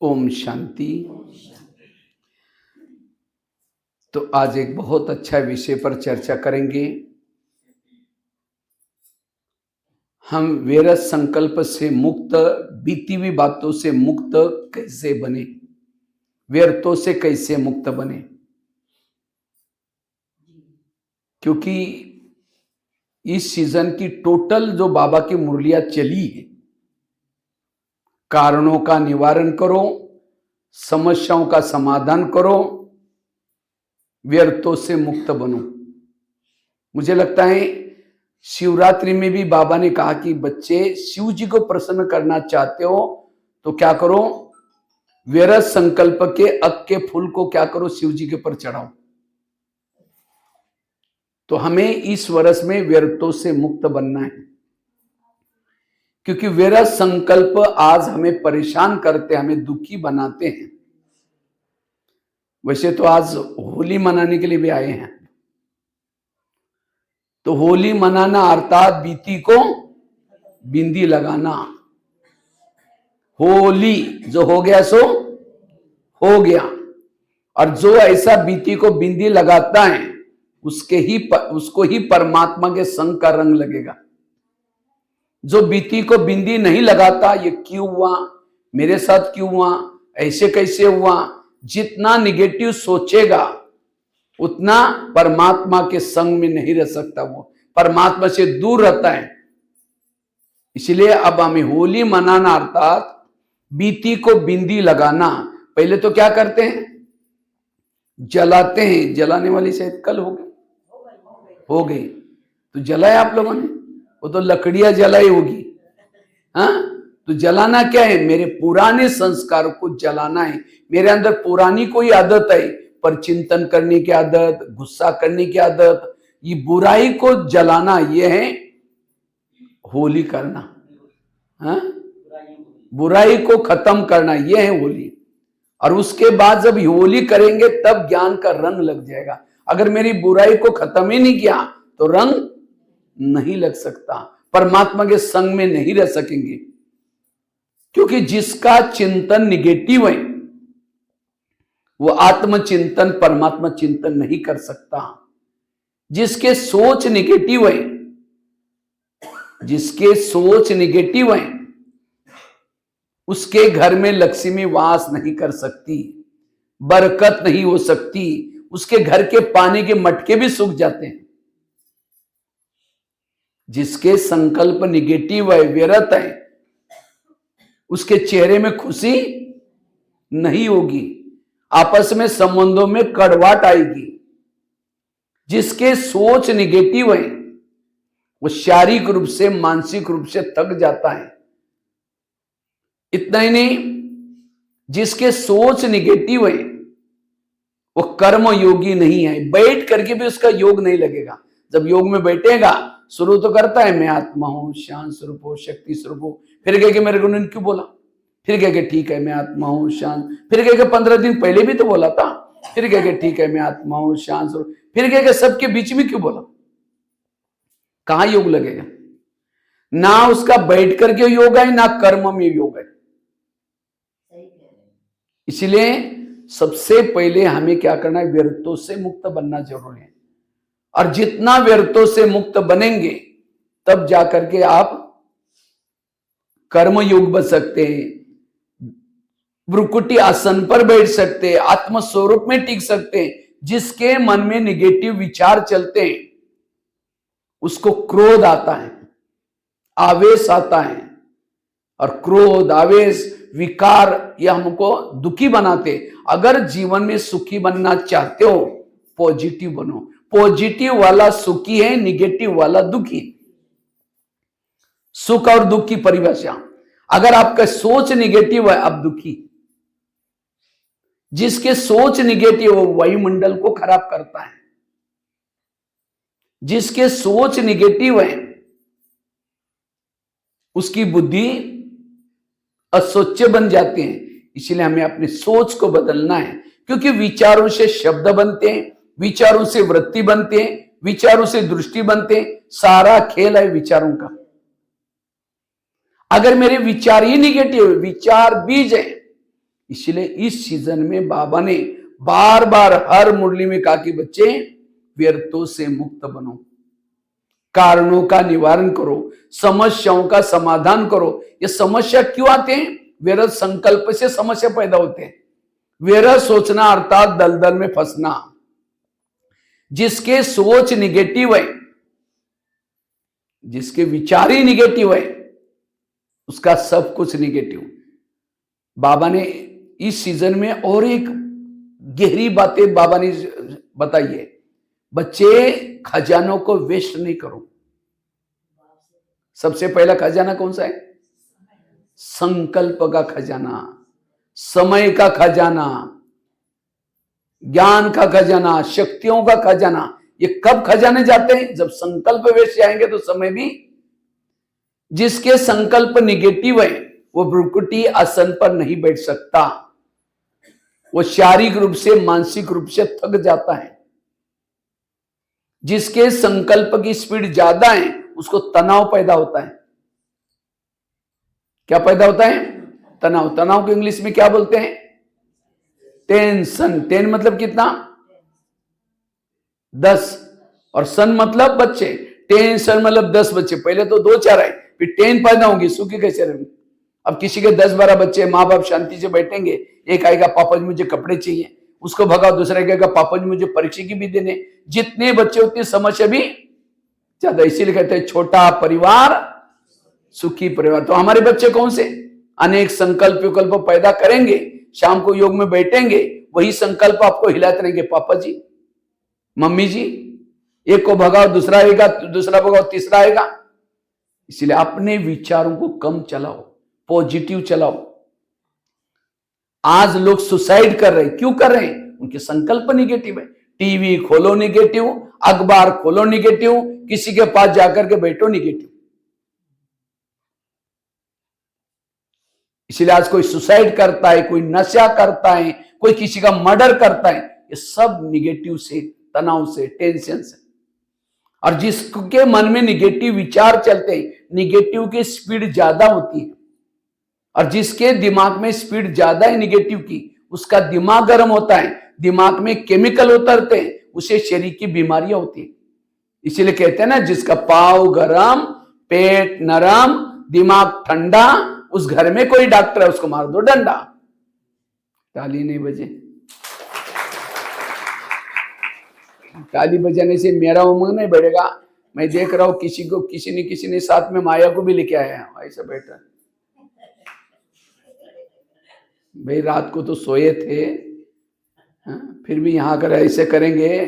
ओम शांति। तो आज एक बहुत अच्छा विषय पर चर्चा करेंगे। हम व्यर्थ संकल्प से मुक्त, बीती हुई बातों से मुक्त कैसे बने, व्यर्थों से कैसे मुक्त बने। क्योंकि इस सीजन की टोटल जो बाबा की मुरलियां चली है, कारणों का निवारण करो, समस्याओं का समाधान करो, व्यर्थों से मुक्त बनो। मुझे लगता है शिवरात्रि में भी बाबा ने कहा कि बच्चे शिव जी को प्रसन्न करना चाहते हो तो क्या करो, व्यर्थ संकल्प के अक के फूल को क्या करो, शिव जी के ऊपर चढ़ाओ। तो हमें इस वर्ष में व्यर्थों से मुक्त बनना है, क्योंकि व्यर्थ संकल्प आज हमें परेशान करते, हमें दुखी बनाते हैं। वैसे तो आज होली मनाने के लिए भी आए हैं, तो होली मनाना अर्थात बीती को बिंदी लगाना। होली जो हो गया सो हो गया, और जो ऐसा बीती को बिंदी लगाता है उसको ही परमात्मा के संग का रंग लगेगा। जो बीती को बिंदी नहीं लगाता, ये क्यों हुआ, मेरे साथ क्यों हुआ, ऐसे कैसे हुआ, जितना निगेटिव सोचेगा उतना परमात्मा के संग में नहीं रह सकता, वो परमात्मा से दूर रहता है। इसलिए अब हमें होली मनाना अर्थात बीती को बिंदी लगाना। पहले तो क्या करते हैं, जलाते हैं। जलाने वाली शायद कल हो गई तो जलाया आप लोगों ने, वो तो लकड़ियां जलाई होगी। हाँ, तो जलाना क्या है, मेरे पुराने संस्कार को जलाना है। मेरे अंदर पुरानी कोई आदत है, पर चिंतन करने की आदत, गुस्सा करने की आदत, ये बुराई को जलाना, ये है होली करना। हाँ, बुराई को खत्म करना, ये है होली। और उसके बाद जब होली करेंगे तब ज्ञान का रंग लग जाएगा। अगर मेरी बुराई को खत्म ही नहीं किया तो रंग नहीं लग सकता, परमात्मा के संग में नहीं रह सकेंगे। क्योंकि जिसका चिंतन निगेटिव है वो आत्मचिंतन, परमात्मा चिंतन नहीं कर सकता। जिसके सोच निगेटिव है, जिसके सोच निगेटिव है, उसके घर में लक्ष्मी वास नहीं कर सकती, बरकत नहीं हो सकती, उसके घर के पानी के मटके भी सूख जाते हैं। जिसके संकल्प निगेटिव है, व्यर्थ है, उसके चेहरे में खुशी नहीं होगी, आपस में संबंधों में कड़वाहट आएगी। जिसके सोच निगेटिव है वो शारीरिक रूप से, मानसिक रूप से थक जाता है। इतना ही नहीं, जिसके सोच निगेटिव है वो कर्म योगी नहीं है, बैठ करके भी उसका योग नहीं लगेगा। जब योग में बैठेगा, शुरू तो करता है मैं आत्मा हूं, शांत स्वरूप हो, शक्ति स्वरूप हो, फिर कह के मेरे को उन्होंने क्यों बोला, फिर कह के ठीक है मैं आत्मा हूं शांत, फिर कह के 15 दिन पहले भी तो बोला था, फिर कह के ठीक है मैं आत्मा हूं शांत स्वरूप, फिर कह के सबके बीच में क्यों बोला। कहां योग लगेगा, ना उसका बैठ करके योग है, ना कर्म में योग है। इसलिए सबसे पहले हमें क्या करना है, व्यर्थों से मुक्त बनना जरूरी है। और जितना व्यर्थों से मुक्त बनेंगे तब जाकर के आप कर्म योग बन सकते हैं, भ्रुकुटी आसन पर बैठ सकते हैं, आत्म स्वरूप में टिक सकते हैं। जिसके मन में निगेटिव विचार चलते हैं उसको क्रोध आता है, आवेश आता है, और क्रोध, आवेश, विकार ये हमको दुखी बनाते। अगर जीवन में सुखी बनना चाहते हो, पॉजिटिव बनो। पॉजिटिव वाला सुखी है, निगेटिव वाला दुखी। सुख और दुख की परिभाषा, अगर आपका सोच निगेटिव है आप दुखी। जिसके सोच निगेटिव वो वायुमंडल को खराब करता है। जिसके सोच निगेटिव है उसकी बुद्धि अस्वच्छ बन जाते हैं। इसलिए हमें अपनी सोच को बदलना है, क्योंकि विचारों से शब्द बनते हैं, विचारों से वृत्ति बनते हैं, विचारों से दृष्टि बनते हैं। सारा खेल है विचारों का। अगर मेरे विचार ही निगेटिव, विचार बीज है, इसलिए इस सीजन में बाबा ने बार बार हर मुरली में कहा कि बच्चे व्यर्थों से मुक्त बनो, कारणों का निवारण करो, समस्याओं का समाधान करो। ये समस्या क्यों आते हैं? व्यर्थ संकल्प से समस्या पैदा होते हैं। व्यर्थ सोचना अर्थात दलदल में फंसना। जिसके सोच निगेटिव है, जिसके विचार ही निगेटिव है, उसका सब कुछ निगेटिव। बाबा ने इस सीजन में और एक गहरी बातें बाबा ने बताई है। बच्चे खजानों को वेस्ट नहीं करो। सबसे पहला खजाना कौन सा है? संकल्प का खजाना, समय का खजाना, ज्ञान का खजाना, शक्तियों का खजाना। ये कब खजाने जाते हैं? जब संकल्प वेस्ट जाएंगे तो समय भी। जिसके संकल्प निगेटिव है वो भ्रुकुटी आसन पर नहीं बैठ सकता, वो शारीरिक रूप से मानसिक रूप से थक जाता है। जिसके संकल्प की स्पीड ज्यादा है उसको तनाव पैदा होता है। क्या पैदा होता है? तनाव। तनाव को इंग्लिश में क्या बोलते हैं? टेंशन। टेन मतलब कितना? 10, और सन मतलब बच्चे। टेंशन मतलब 10 बच्चे। पहले तो 2-4 आए, फिर 10 पैदा होंगे, सुखी कैसे रहेंगे? अब किसी के 10-12 बच्चे, माँ बाप शांति से बैठेंगे। एक आएगा पापा जी मुझे कपड़े चाहिए, उसको भगाओ। दूसरा कहेगा पापा जी मुझे परीक्षा की भी देने। जितने बच्चे उतनी समस्या भी ज्यादा। इसीलिए कहते हैं छोटा परिवार सुखी परिवार। तो हमारे बच्चे कौन से? अनेक संकल्प विकल्प पैदा करेंगे, शाम को योग में बैठेंगे, वही संकल्प आपको हिलाते रहेंगे। पापा जी, मम्मी जी, एक को भगाओ दूसरा आएगा, दूसरा भगाओ तीसरा आएगा। इसलिए अपने विचारों को कम चलाओ, पॉजिटिव चलाओ। आज लोग सुसाइड कर रहे हैं, क्यों कर रहे हैं? उनके संकल्प निगेटिव है। टीवी खोलो निगेटिव, अखबार खोलो निगेटिव, किसी के पास जाकर के बैठो निगेटिव। इसलिए आज कोई सुसाइड करता है, कोई नशा करता है, कोई किसी का मर्डर करता है, ये सब निगेटिव से, तनाव से, टेंशन से। और जिसके मन में निगेटिव विचार चलते हैं, निगेटिव की स्पीड ज्यादा होती है। और जिसके दिमाग में स्पीड ज्यादा है निगेटिव की, उसका दिमाग गर्म होता है, दिमाग में केमिकल उतरते हैं, उसे शरीर की बीमारियां होती है। इसीलिए कहते हैं ना, जिसका पाव गरम, पेट नरम, दिमाग ठंडा, उस घर में कोई डॉक्टर है, उसको मार दो डंडा। ताली नहीं बजे। ताली बजाने से मेरा उमंग नहीं बढ़ेगा। मैं देख रहा हूं किसी ने साथ में माया को भी लेके आया है। ऐसा बैठा भाई, रात को तो सोए थे, फिर भी यहां अगर ऐसे करेंगे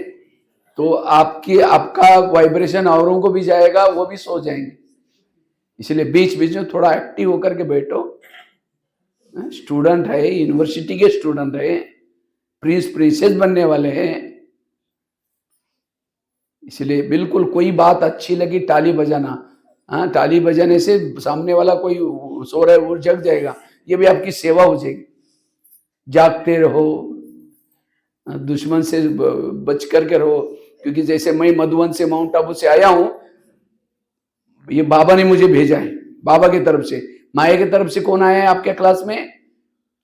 तो आपका वाइब्रेशन औरों को भी जाएगा, वो भी सो जाएंगे। इसलिए बीच बीच में थोड़ा एक्टिव होकर के बैठो। स्टूडेंट है, यूनिवर्सिटी के स्टूडेंट है, प्रिंसेस बनने वाले हैं। इसलिए बिल्कुल कोई बात अच्छी लगी ताली बजाना। हाँ, ताली बजाने से सामने वाला कोई सो रहा है वो जग जाएगा, ये भी आपकी सेवा हो जाएगी। जागते रहो, दुश्मन से बच करके रहो। क्योंकि जैसे मैं मधुबन से, माउंट आबू से आया हूं, ये बाबा ने मुझे भेजा है, बाबा की तरफ से। माया की तरफ से कौन आया है आपके क्लास में?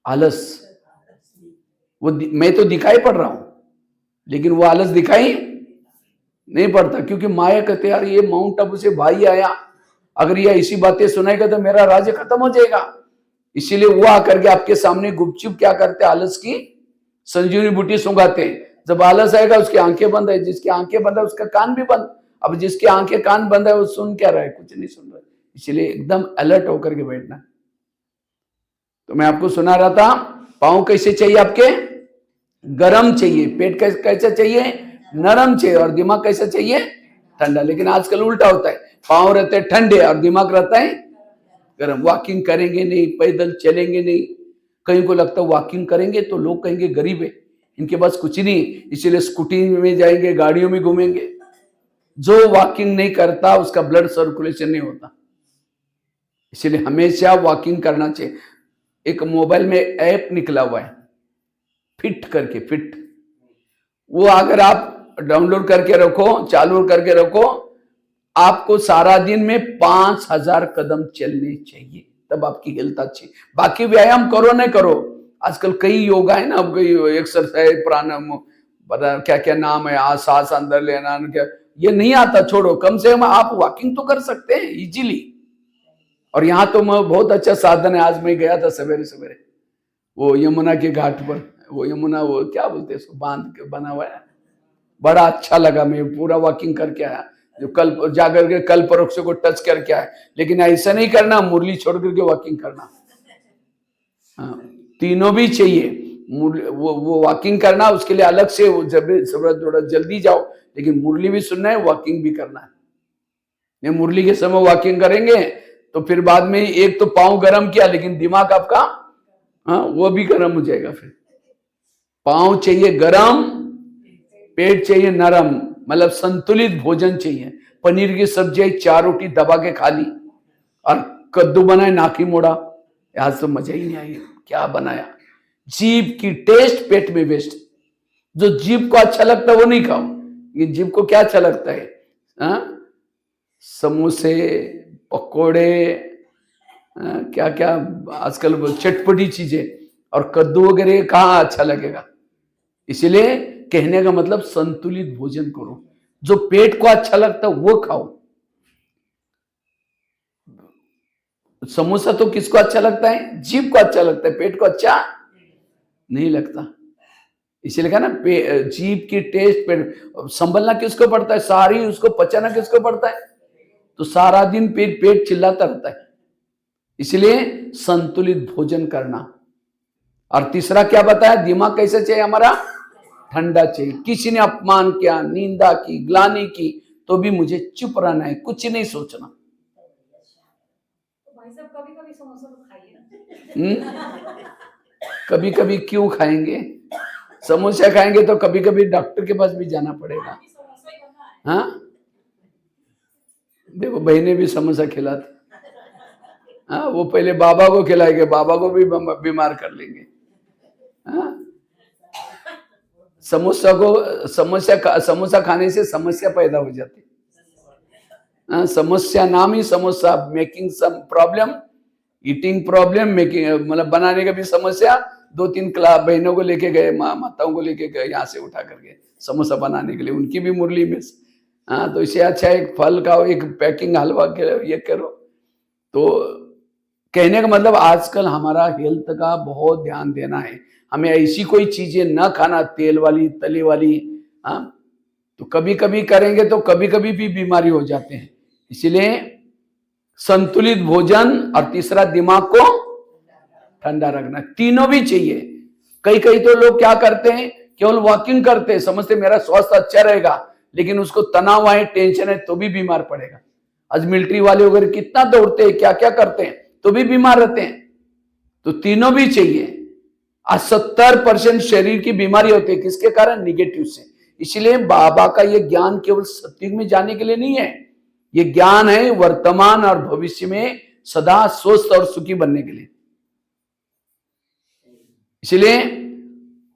आलस। वो मैं तो दिखाई पड़ रहा हूं, लेकिन वो आलस दिखाई नहीं पड़ता। क्योंकि माया कहते यार ये माउंट आबू से भाई आया, अगर ये ऐसी बातें सुनाएगा तो मेरा राज्य खत्म हो जाएगा। इसीलिए वो आकर के आपके सामने गुपचुप क्या करते? आलस की संजीवनी बूटी सुंघाते हैं। जब आलस आएगा उसकी आंखें बंद है, जिसकी आंखें बंद है उसका कान भी बंद। अब जिसकी आंखें कान बंद है वो सुन क्या रहा है? कुछ नहीं सुन रहा है। इसलिए एकदम अलर्ट होकर के बैठना। तो मैं आपको सुना रहा था, पांव कैसे चाहिए आपके? गरम चाहिए। पेट कैसा चाहिए? नरम चाहिए। और दिमाग कैसा चाहिए? ठंडा। लेकिन आजकल उल्टा होता है, पांव रहते हैं ठंडे और दिमाग रहता है गरम। वॉकिंग करेंगे नहीं, पैदल चलेंगे नहीं। कहीं को लगता है वॉकिंग करेंगे तो लोग कहेंगे गरीब है, इनके पास कुछ नहीं, इसीलिए स्कूटी में जाएंगे, गाड़ियों में घूमेंगे। जो वॉकिंग नहीं करता उसका ब्लड सर्कुलेशन नहीं होता। इसलिए हमेशा वॉकिंग करना चाहिए। एक मोबाइल में ऐप निकला हुआ है फिट करके, फिट। वो अगर आप डाउनलोड करके रखो, चालू करके रखो, आपको सारा दिन में 5000 कदम चलने चाहिए, तब आपकी हेल्थ अच्छी। बाकी व्यायाम करो न करो, आजकल कई योगा है ना, कई एक्सरसाइज, प्राणायाम, पता क्या क्या नाम है, सांस अंदर लेना, क्या ये नहीं आता, छोड़ो। कम से कम आप वॉकिंग तो कर सकते हैं इजीली। और यहाँ तो बहुत अच्छा साधन है। आज मैं गया था सवेरे सवेरे, वो यमुना के घाट पर, वो यमुना, वो क्या बोलते हैं उसको, बांध के बना हुआ है, बड़ा अच्छा लगा। मैं पूरा वॉकिंग करके आया, जो कल जाकर के कल वृक्ष को टच करके आया। लेकिन ऐसा नहीं करना मुरली छोड़ करके वॉकिंग करना। हाँ, तीनों भी चाहिए। वो वॉकिंग करना, उसके लिए अलग से वो जब थोड़ा जल्दी जाओ, लेकिन मुरली भी सुनना है, वॉकिंग भी करना है। ये मुरली के समय वॉकिंग करेंगे तो फिर बाद में एक तो पाँव गर्म किया, लेकिन दिमाग आपका वो भी गर्म हो जाएगा। फिर पाँव चाहिए गरम, पेट चाहिए नरम, मतलब संतुलित भोजन चाहिए। पनीर की सब्जी 4 रोटी दबा के खा ली, और कद्दू बनाए नाकी मोड़ा, आज तो मजा ही नहीं आई, क्या बनाया। जीभ की टेस्ट पेट में वेस्ट। जो जीभ को अच्छा लगता है वो नहीं खाओ। ये जीभ को क्या अच्छा लगता है, समोसे, पकोड़े, क्या क्या आजकल चटपटी चीजें, और कद्दू वगैरह कहाँ अच्छा लगेगा। इसीलिए कहने का मतलब संतुलित भोजन करो, जो पेट को अच्छा लगता है वो खाओ। समोसा तो किसको अच्छा लगता है, जीभ को अच्छा लगता है, पेट को अच्छा नहीं लगता। इसीलिए कहा ना, जीभ की टेस्ट पेट संभलना किसको पड़ता है, सारी उसको पचाना किसको पड़ता है, तो सारा दिन पेट चिल्लाता रहता है। इसलिए संतुलित भोजन करना। और तीसरा क्या बताया, दिमाग कैसे चाहिए हमारा, ठंडा चाहिए। किसी ने अपमान किया, निंदा की, ग्लानि की, तो भी मुझे चुप रहना है, कुछ नहीं सोचना। कभी कभी समोसा तो खाइए ना। कभी कभी क्यों खाएंगे, समोसा खाएंगे तो कभी कभी डॉक्टर के पास भी जाना पड़ेगा। हाँ, देखो बहने भी समोसा खिलाते, हाँ, वो पहले बाबा को खिलाएंगे, बाबा को भी बीमार कर लेंगे। हाँ, समोसा खाने से समस्या पैदा हो जाती है। समस्या नाम ही samosa, making some problem, eating problem, making मतलब बनाने का भी समस्या। 2-3 क्लास बहनों को लेके गए, माताओं को लेके गए, यहाँ से उठा करके समोसा बनाने के लिए, उनकी भी मुरली में। हाँ, तो इससे अच्छा एक फल खाओ, एक पैकिंग हलवा के ये करो। तो कहने का मतलब आजकल हमारा हेल्थ का बहुत ध्यान देना है। हमें ऐसी कोई चीजें न खाना, तेल वाली, तली वाली। हाँ, तो कभी कभी करेंगे तो कभी कभी भी बीमारी हो जाते हैं। इसलिए संतुलित भोजन, और तीसरा दिमाग को ठंडा रखना, तीनों भी चाहिए। कई तो लोग क्या करते हैं, केवल वॉकिंग करते हैं, समझते मेरा स्वास्थ्य अच्छा रहेगा, लेकिन उसको तनाव है, टेंशन है, तो भी बीमार पड़ेगा। आज मिलिट्री वाले वगैरह कितना दौड़ते हैं, क्या क्या करते हैं, तो भी बीमार रहते हैं। तो तीनों भी चाहिए। आज 70% शरीर की बीमारी होती है, किसके कारण, निगेटिव से। इसलिए बाबा का ये ज्ञान केवल सत्युग में जाने के लिए नहीं है, ये ज्ञान है वर्तमान और भविष्य में सदा स्वस्थ और सुखी बनने के लिए। इसलिए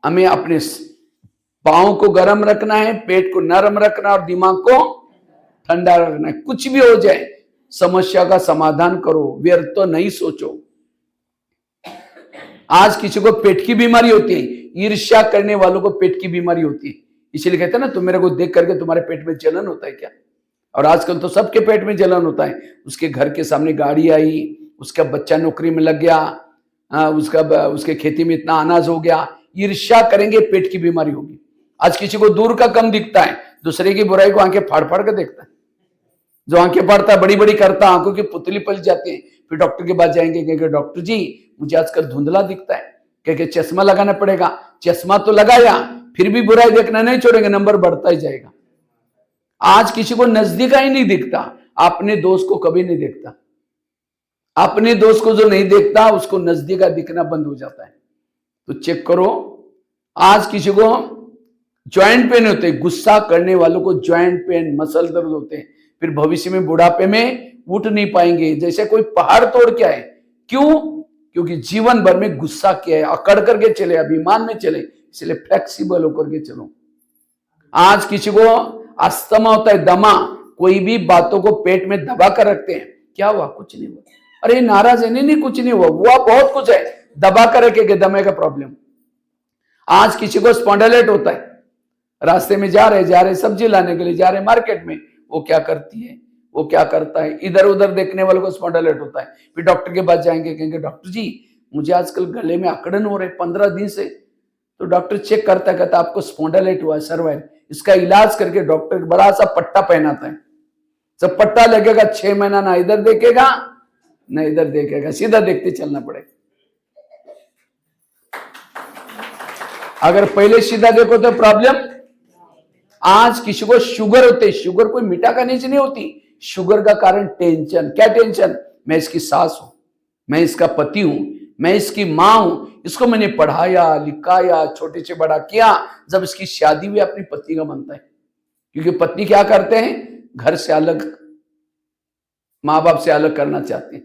हमें अपने पांव को गर्म रखना है, पेट को नरम रखना, और दिमाग को ठंडा रखना है। कुछ भी हो जाए समस्या का समाधान करो, व्यर्थ तो नहीं सोचो। आज किसी को पेट की बीमारी होती है, ईर्ष्या करने वालों को पेट की बीमारी होती है। इसीलिए कहते हैं ना, तुम मेरे को देख करके तुम्हारे पेट में जलन होता है क्या। और आजकल तो सबके पेट में जलन होता है। उसके घर के सामने गाड़ी आई, उसका बच्चा नौकरी में लग गया, उसके खेती में इतना अनाज हो गया, ईर्ष्या करेंगे पेट की बीमारी होगी। आज किसी को दूर का कम दिखता है, दूसरे की बुराई को आंखें फाड़ फाड़ कर देखता है। जो आंखें फाड़ता है, बड़ी बड़ी करता, आंखों की पुतली पल जाती है। फिर डॉक्टर के पास जाएंगे, कहेंगे डॉक्टर जी मुझे आजकल धुंधला दिखता है, कहेंगे चश्मा लगाना पड़ेगा। चश्मा तो लगाया, फिर भी बुराई देखना नहीं छोड़ेंगे, नंबर बढ़ता ही जाएगा। आज किसी को नजदीक ही नहीं दिखता, अपने दोस्त को कभी नहीं देखता। अपने दोस्त को जो नहीं देखता, उसको नजदीक दिखना बंद हो जाता है। तो चेक करो, आज किसी को ज्वाइंट पेन होते हैं, गुस्सा करने वालों को ज्वाइंट पेन, मसल दर्द होते हैं, फिर भविष्य में बुढ़ापे में उठ नहीं पाएंगे, जैसे कोई पहाड़ तोड़ के आए। क्यों? क्योंकि जीवन भर में गुस्सा किया है, अकड़ करके चले, अभिमान में चले। इसलिए फ्लेक्सिबल होकर के चलो। आज किसी को अस्थमा होता है, दमा, कोई भी बातों को पेट में दबा कर रखते हैं। क्या हुआ? कुछ नहीं हुआ। अरे नाराज है, नहीं कुछ नहीं हुआ, बहुत कुछ है। दबा कर रखेंगे दमे का प्रॉब्लम। आज किसी को स्पॉन्डिलाइट होता है, रास्ते में जा रहे सब्जी लाने के लिए जा रहे मार्केट में, वो क्या करती है, वो क्या करता है, इधर उधर देखने वाले को स्पॉन्डिलाइट होता है। फिर डॉक्टर के पास जाएंगे, कहेंगे डॉक्टर जी मुझे आजकल गले में अकड़न हो रहे 15 दिन से। तो डॉक्टर चेक करता कहता आपको स्पॉन्डिलाइट हुआ है सर्वाइव। इसका इलाज करके डॉक्टर बड़ा सा पट्टा पहनाता है, जब पट्टा लगेगा 6 महीना ना इधर देखेगा ना इधर देखेगा, सीधा देखते चलना पड़ेगा। अगर पहले सीधा देखो तो प्रॉब्लम। आज किसी को शुगर होते, शुगर कोई मीठा खाने से नहीं होती, शुगर का कारण टेंशन। क्या टेंशन? मैं इसकी सास हूं, मैं इसका पति हूं, मैं इसकी मां हूं, इसको मैंने पढ़ाया लिखाया छोटे से बड़ा किया। जब इसकी शादी हुई अपनी पत्नी का बनता है, क्योंकि पत्नी क्या करते हैं, घर से अलग, माँ बाप से अलग करना चाहते हैं।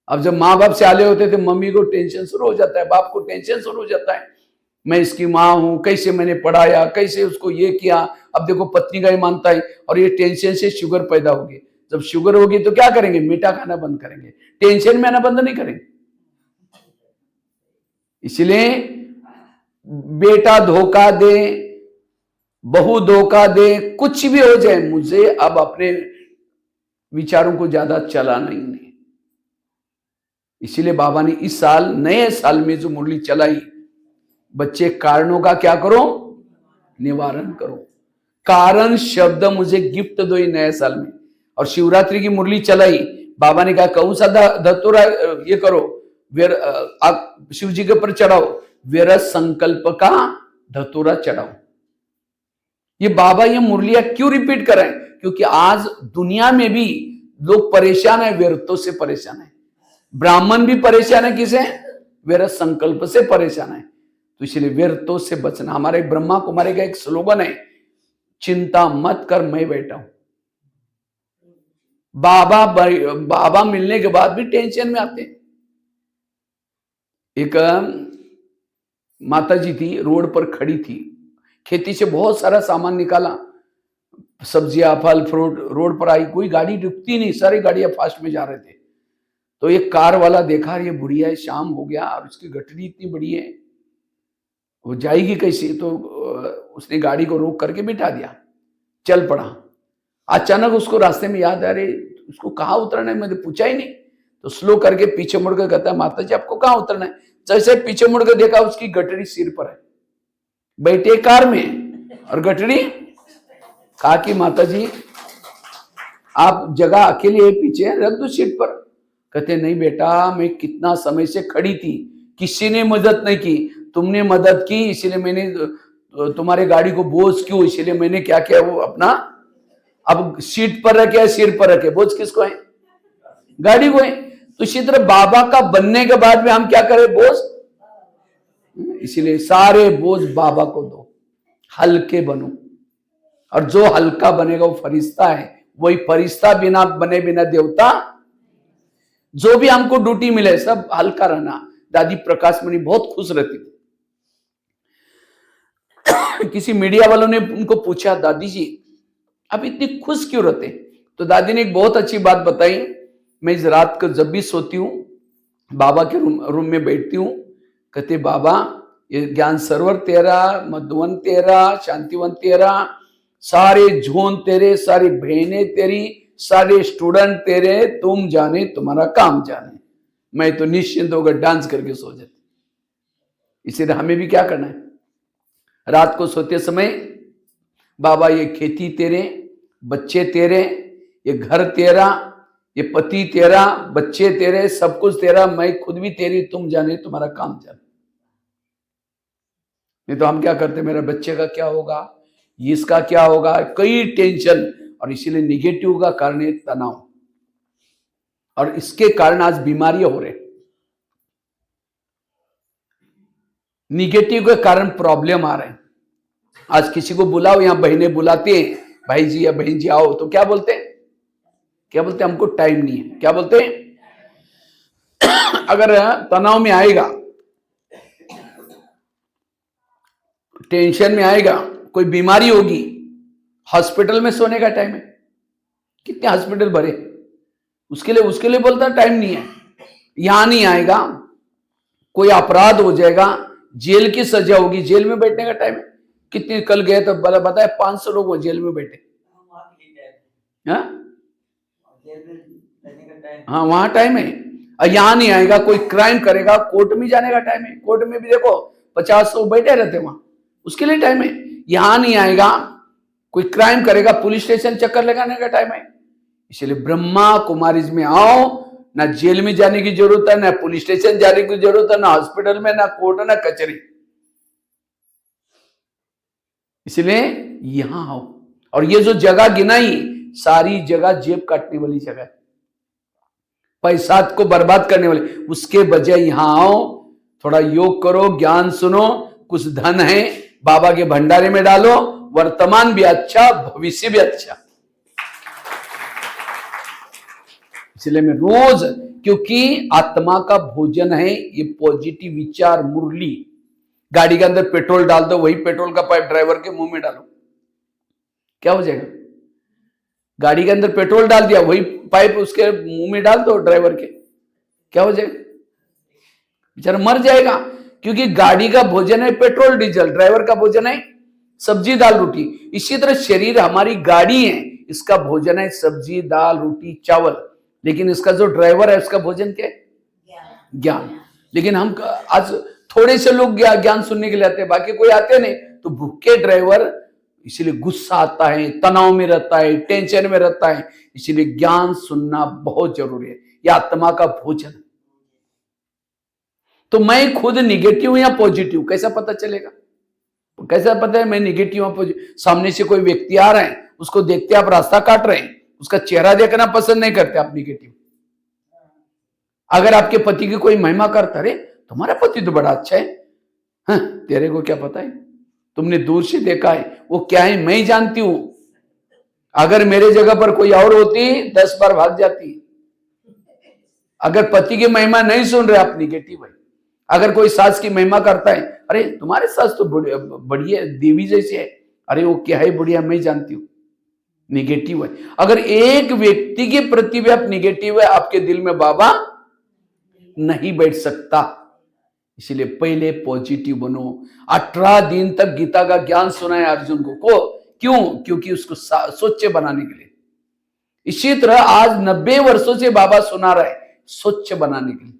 अब जब माँ बाप से अलग होते थे मम्मी को टेंशन शुरू हो जाता है, बाप को टेंशन शुरू हो जाता है, मैं इसकी माँ हूं, कैसे मैंने पढ़ाया, कैसे उसको ये किया। अब देखो पत्नी का ही मानता है, और ये टेंशन से शुगर पैदा होगी। जब शुगर होगी तो क्या करेंगे, मीठा खाना बंद करेंगे, टेंशन में आना बंद नहीं करेंगे। इसलिए बेटा धोखा दे, बहू धोखा दे, कुछ भी हो जाए, मुझे अब अपने विचारों को ज्यादा चलाना ही नहीं। इसीलिए बाबा ने इस साल, नए साल में जो मुरली चलाई, बच्चे कारणों का क्या करो, निवारण करो। कारण शब्द मुझे गिफ्ट दो ये नए साल में। और शिवरात्रि की मुरली चलाई, बाबा ने कहा कौन सा धतूरा ये करो, शिव जी के ऊपर चढ़ाओ, विरत संकल्प का धतूरा चढ़ाओ। ये बाबा ये मुरलियां क्यों रिपीट कर रहे हैं? क्योंकि आज दुनिया में भी लोग परेशान है, व्यर्थों से परेशान है। ब्राह्मण भी परेशान है, किसे? विरत संकल्प से परेशान है। तो इसलिए व्यर्थों से बचना। हमारे ब्रह्मा कुमारी का एक स्लोगन है, चिंता मत कर मैं बैठा हूं। बाबा मिलने के बाद भी टेंशन में आते हैं। एक माता जी थी, रोड पर खड़ी थी, खेती से बहुत सारा सामान निकाला, सब्जियां फल फ्रूट, रोड पर आई, कोई गाड़ी रुकती नहीं, सारी गाड़ियां फास्ट में जा रहे थे। तो एक कार वाला देखा, ये बुढ़िया है, शाम हो गया और उसकी गठरी इतनी बड़ी है, वो जाएगी कैसे? तो उसने गाड़ी को रोक करके बिठा दिया, चल पड़ा। अचानक उसको रास्ते में याद आ रही, उसको कहाँ उतरना है, मैंने पूछा ही नहीं। तो स्लो करके पीछे मुड़ कर कहता है, माता जी आपको कहाँ उतरना है? जैसे पीछे मुड़ कर देखा, उसकी गठरी सिर पर है, बैठे कार में और गठरी। कहा कि माता जी आप जगह अकेले है पीछे, रख दो सीट पर। कहते नहीं बेटा, मैं कितना समय से खड़ी थी, किसी ने मदद नहीं की, तुमने मदद की, इसलिए मैंने तुम्हारे गाड़ी को बोझ क्यों, इसलिए मैंने क्या किया, वो अपना अब सीट पर रखे, सिर पर रखे, बोझ किसको है? गाड़ी को है। तो इसी तरह बाबा का बनने के बाद में हम क्या करें, बोझ। इसीलिए सारे बोझ बाबा को दो, हल्के बनो। और जो हल्का बनेगा वो फरिश्ता है, वही फरिश्ता बिना बने बिना देवता। जो भी हमको ड्यूटी मिले सब हल्का रहना। दादी प्रकाश मणि बहुत खुश रहती थी। किसी मीडिया वालों ने उनको पूछा, दादी जी आप इतनी खुश क्यों रहते? तो दादी ने एक बहुत अच्छी बात बताई, मैं इस रात को जब भी सोती हूँ बाबा के रूम में बैठती हूँ, कहते बाबा ये ज्ञान सरोवर तेरा, मधुवन तेरा, शांतिवन तेरा, सारे झोन तेरे, सारी बहनें तेरी, सारे स्टूडेंट तेरे, तुम जाने तुम्हारा काम जाने। मैं तो निश्चिंत होकर डांस करके सो जाती। इसीलिए हमें भी क्या करना है, रात को सोते समय बाबा ये खेती तेरे, बच्चे तेरे, ये घर तेरा, ये पति तेरा, बच्चे तेरे, सब कुछ तेरा, मैं खुद भी तेरी, तुम जाने तुम्हारा काम जाने। नहीं तो हम क्या करते, मेरे बच्चे का क्या होगा, इसका क्या होगा, कई टेंशन। और इसीलिए निगेटिव का कारण है तनाव, और इसके कारण आज बीमारियां हो रहे। निगेटिव के कारण प्रॉब्लम आ रहे हैं। आज किसी को बुलाओ, यहां बहनें बुलाते हैं, भाई जी या बहन जी आओ, तो क्या बोलते हैं, क्या बोलते हैं, हमको टाइम नहीं है। क्या बोलते हैं? अगर तनाव में आएगा, टेंशन में आएगा, कोई बीमारी होगी, हॉस्पिटल में सोने का टाइम है, कितने हॉस्पिटल भरे, उसके लिए बोलता टाइम नहीं है। यहां नहीं आएगा, कोई अपराध हो जाएगा, जेल की सजा होगी, जेल में बैठने का टाइम है। कितने कल गए तो बताए 500 लोग जेल में बैठे। हाँ हाँ, वहां टाइम है। यहां नहीं आएगा, कोई क्राइम करेगा कोर्ट में जाने का टाइम है। कोर्ट में भी देखो 50 लोग बैठे रहते वहां, उसके लिए टाइम है। यहां नहीं आएगा, कोई क्राइम करेगा पुलिस स्टेशन चक्कर लगाने का टाइम है। इसलिए ब्रह्मा कुमारीज में आओ, ना जेल में जाने की जरूरत है, ना पुलिस स्टेशन जाने की जरूरत है, ना हॉस्पिटल में, ना कोर्ट, ना कचहरी। इसलिए यहां आओ। और ये जो जगह गिनाई, सारी जगह जेब काटने वाली जगह है, पैसा को बर्बाद करने वाली। उसके बजाय यहां आओ, थोड़ा योग करो, ज्ञान सुनो, कुछ धन है बाबा के भंडारे में डालो, वर्तमान भी अच्छा, भविष्य भी अच्छा। इसलिए मैं रोज, क्योंकि आत्मा का भोजन है ये पॉजिटिव विचार, मुरली। गाड़ी के अंदर पेट्रोल डाल दो, वही पेट्रोल का पाइप ड्राइवर के मुंह में डालो, क्या हो जाएगा? गाड़ी के अंदर पेट्रोल डाल दिया, वही पाइप उसके मुंह में डाल दो ड्राइवर के, क्या हो जाएगा? बेचारा मर जाएगा। क्योंकि गाड़ी का भोजन है पेट्रोल डीजल, ड्राइवर का भोजन है सब्जी दाल रोटी। इसी तरह शरीर हमारी गाड़ी है, इसका भोजन है सब्जी दाल रोटी चावल, लेकिन इसका जो ड्राइवर है उसका भोजन क्या है? ज्ञान। लेकिन हम आज थोड़े से लोग ज्ञान सुनने के लिए आते हैं, बाकी कोई आते नहीं। तो भूखे ड्राइवर, इसीलिए गुस्सा आता है, तनाव में रहता है, टेंशन में रहता है। इसीलिए ज्ञान सुनना बहुत जरूरी है, यह आत्मा का भोजन। तो मैं खुद निगेटिव हूं या पॉजिटिव, कैसा पता चलेगा? कैसा पता है मैं निगेटिव हूं पॉजिटिव? सामने से कोई व्यक्ति आ रहा है, उसको देखते आप रास्ता काट रहे हैं, उसका चेहरा देखना पसंद नहीं करते, आप निगेटिव। अगर आपके पति की कोई महिमा करता, अरे तुम्हारा पति तो बड़ा अच्छा है, हाँ, तेरे को क्या पता है, तुमने दूर से देखा है, वो क्या है मैं ही जानती हूं। अगर मेरे जगह पर कोई और होती 10 बार भाग जाती। अगर पति की महिमा नहीं सुन रहे, आप निगेटिव है। अगर कोई सास की महिमा करता है, अरे तुम्हारे सास तो बढ़िया देवी जैसे है, अरे वो क्या है बढ़िया मैं जानती हूं, निगेटिव है। अगर एक व्यक्ति के प्रति भी आप निगेटिव है, आपके दिल में बाबा नहीं बैठ सकता। इसलिए पहले पॉजिटिव बनो। 18 दिन तक गीता का ज्ञान सुनाया अर्जुन को क्यों? क्योंकि उसको स्वच्छ बनाने के लिए। इसी तरह आज 90 वर्षों से बाबा सुना रहा है, स्वच्छ बनाने के लिए।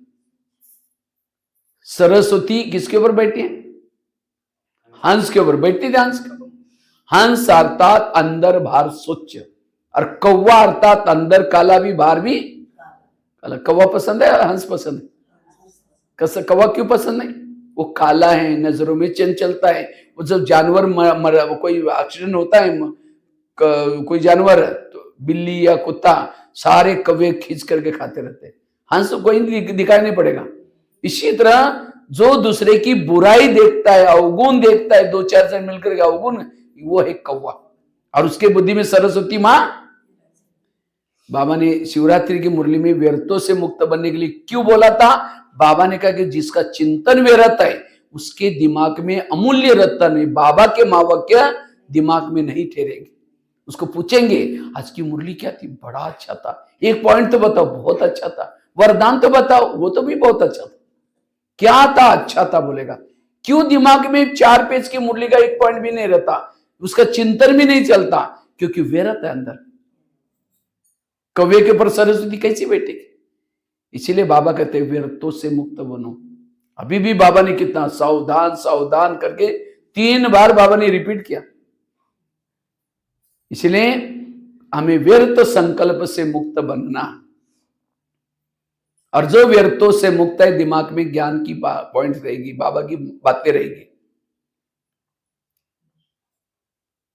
सरस्वती किसके ऊपर बैठी है? हंस के ऊपर बैठती थी। हंस अर्थात अंदर बाहर स्वच्छ, और कौवा अर्थात अंदर काला भी बाहर भी काला। कौवा पसंद है, हंस पसंद है? कौवा क्यों पसंद नहीं? वो काला है, नजरों में चंचलता है। वो जब जानवर कोई एक्सीडेंट होता है, कोई जानवर, तो बिल्ली या कुत्ता, सारे कौवे खींच करके खाते रहते हैं। हंस को कोई दिखाई नहीं पड़ेगा। इसी तरह जो दूसरे की बुराई देखता है, अवगुण देखता है, 2-4 जन मिलकर के अवगुण, वो है कौवा। और उसके बुद्धि में सरस्वती मां। बाबा ने शिवरात्रि की मुरली में व्यर्थों से मुक्त बनने के लिए क्यों बोला था? बाबा ने कहा कि जिसका चिंतन व्यर्थ है उसके दिमाग में अमूल्य रत्न है, बाबा के महावाक्य दिमाग में नहीं ठहरेंगे। उसको पूछेंगे आज की मुरली क्या थी? बड़ा अच्छा था। एक पॉइंट तो बताओ, बहुत अच्छा था। वरदान तो बताओ, वो तो भी बहुत अच्छा था। क्या था? अच्छा था बोलेगा। क्यों दिमाग में 4 पेज की मुरली का एक पॉइंट भी नहीं रहता, उसका चिंतन भी नहीं चलता? क्योंकि व्यर्थ है अंदर। कौवे के ऊपर सरस्वती कैसी बैठेगी? इसीलिए बाबा कहते हैं व्यर्थों से मुक्त बनो। अभी भी बाबा ने कितना सावधान सावधान करके 3 बार बाबा ने रिपीट किया। इसलिए हमें व्यर्थ संकल्प से मुक्त बनना। और जो व्यर्थों से मुक्त है, दिमाग में ज्ञान की पॉइंट रहेगी, बाबा की बातें रहेगी।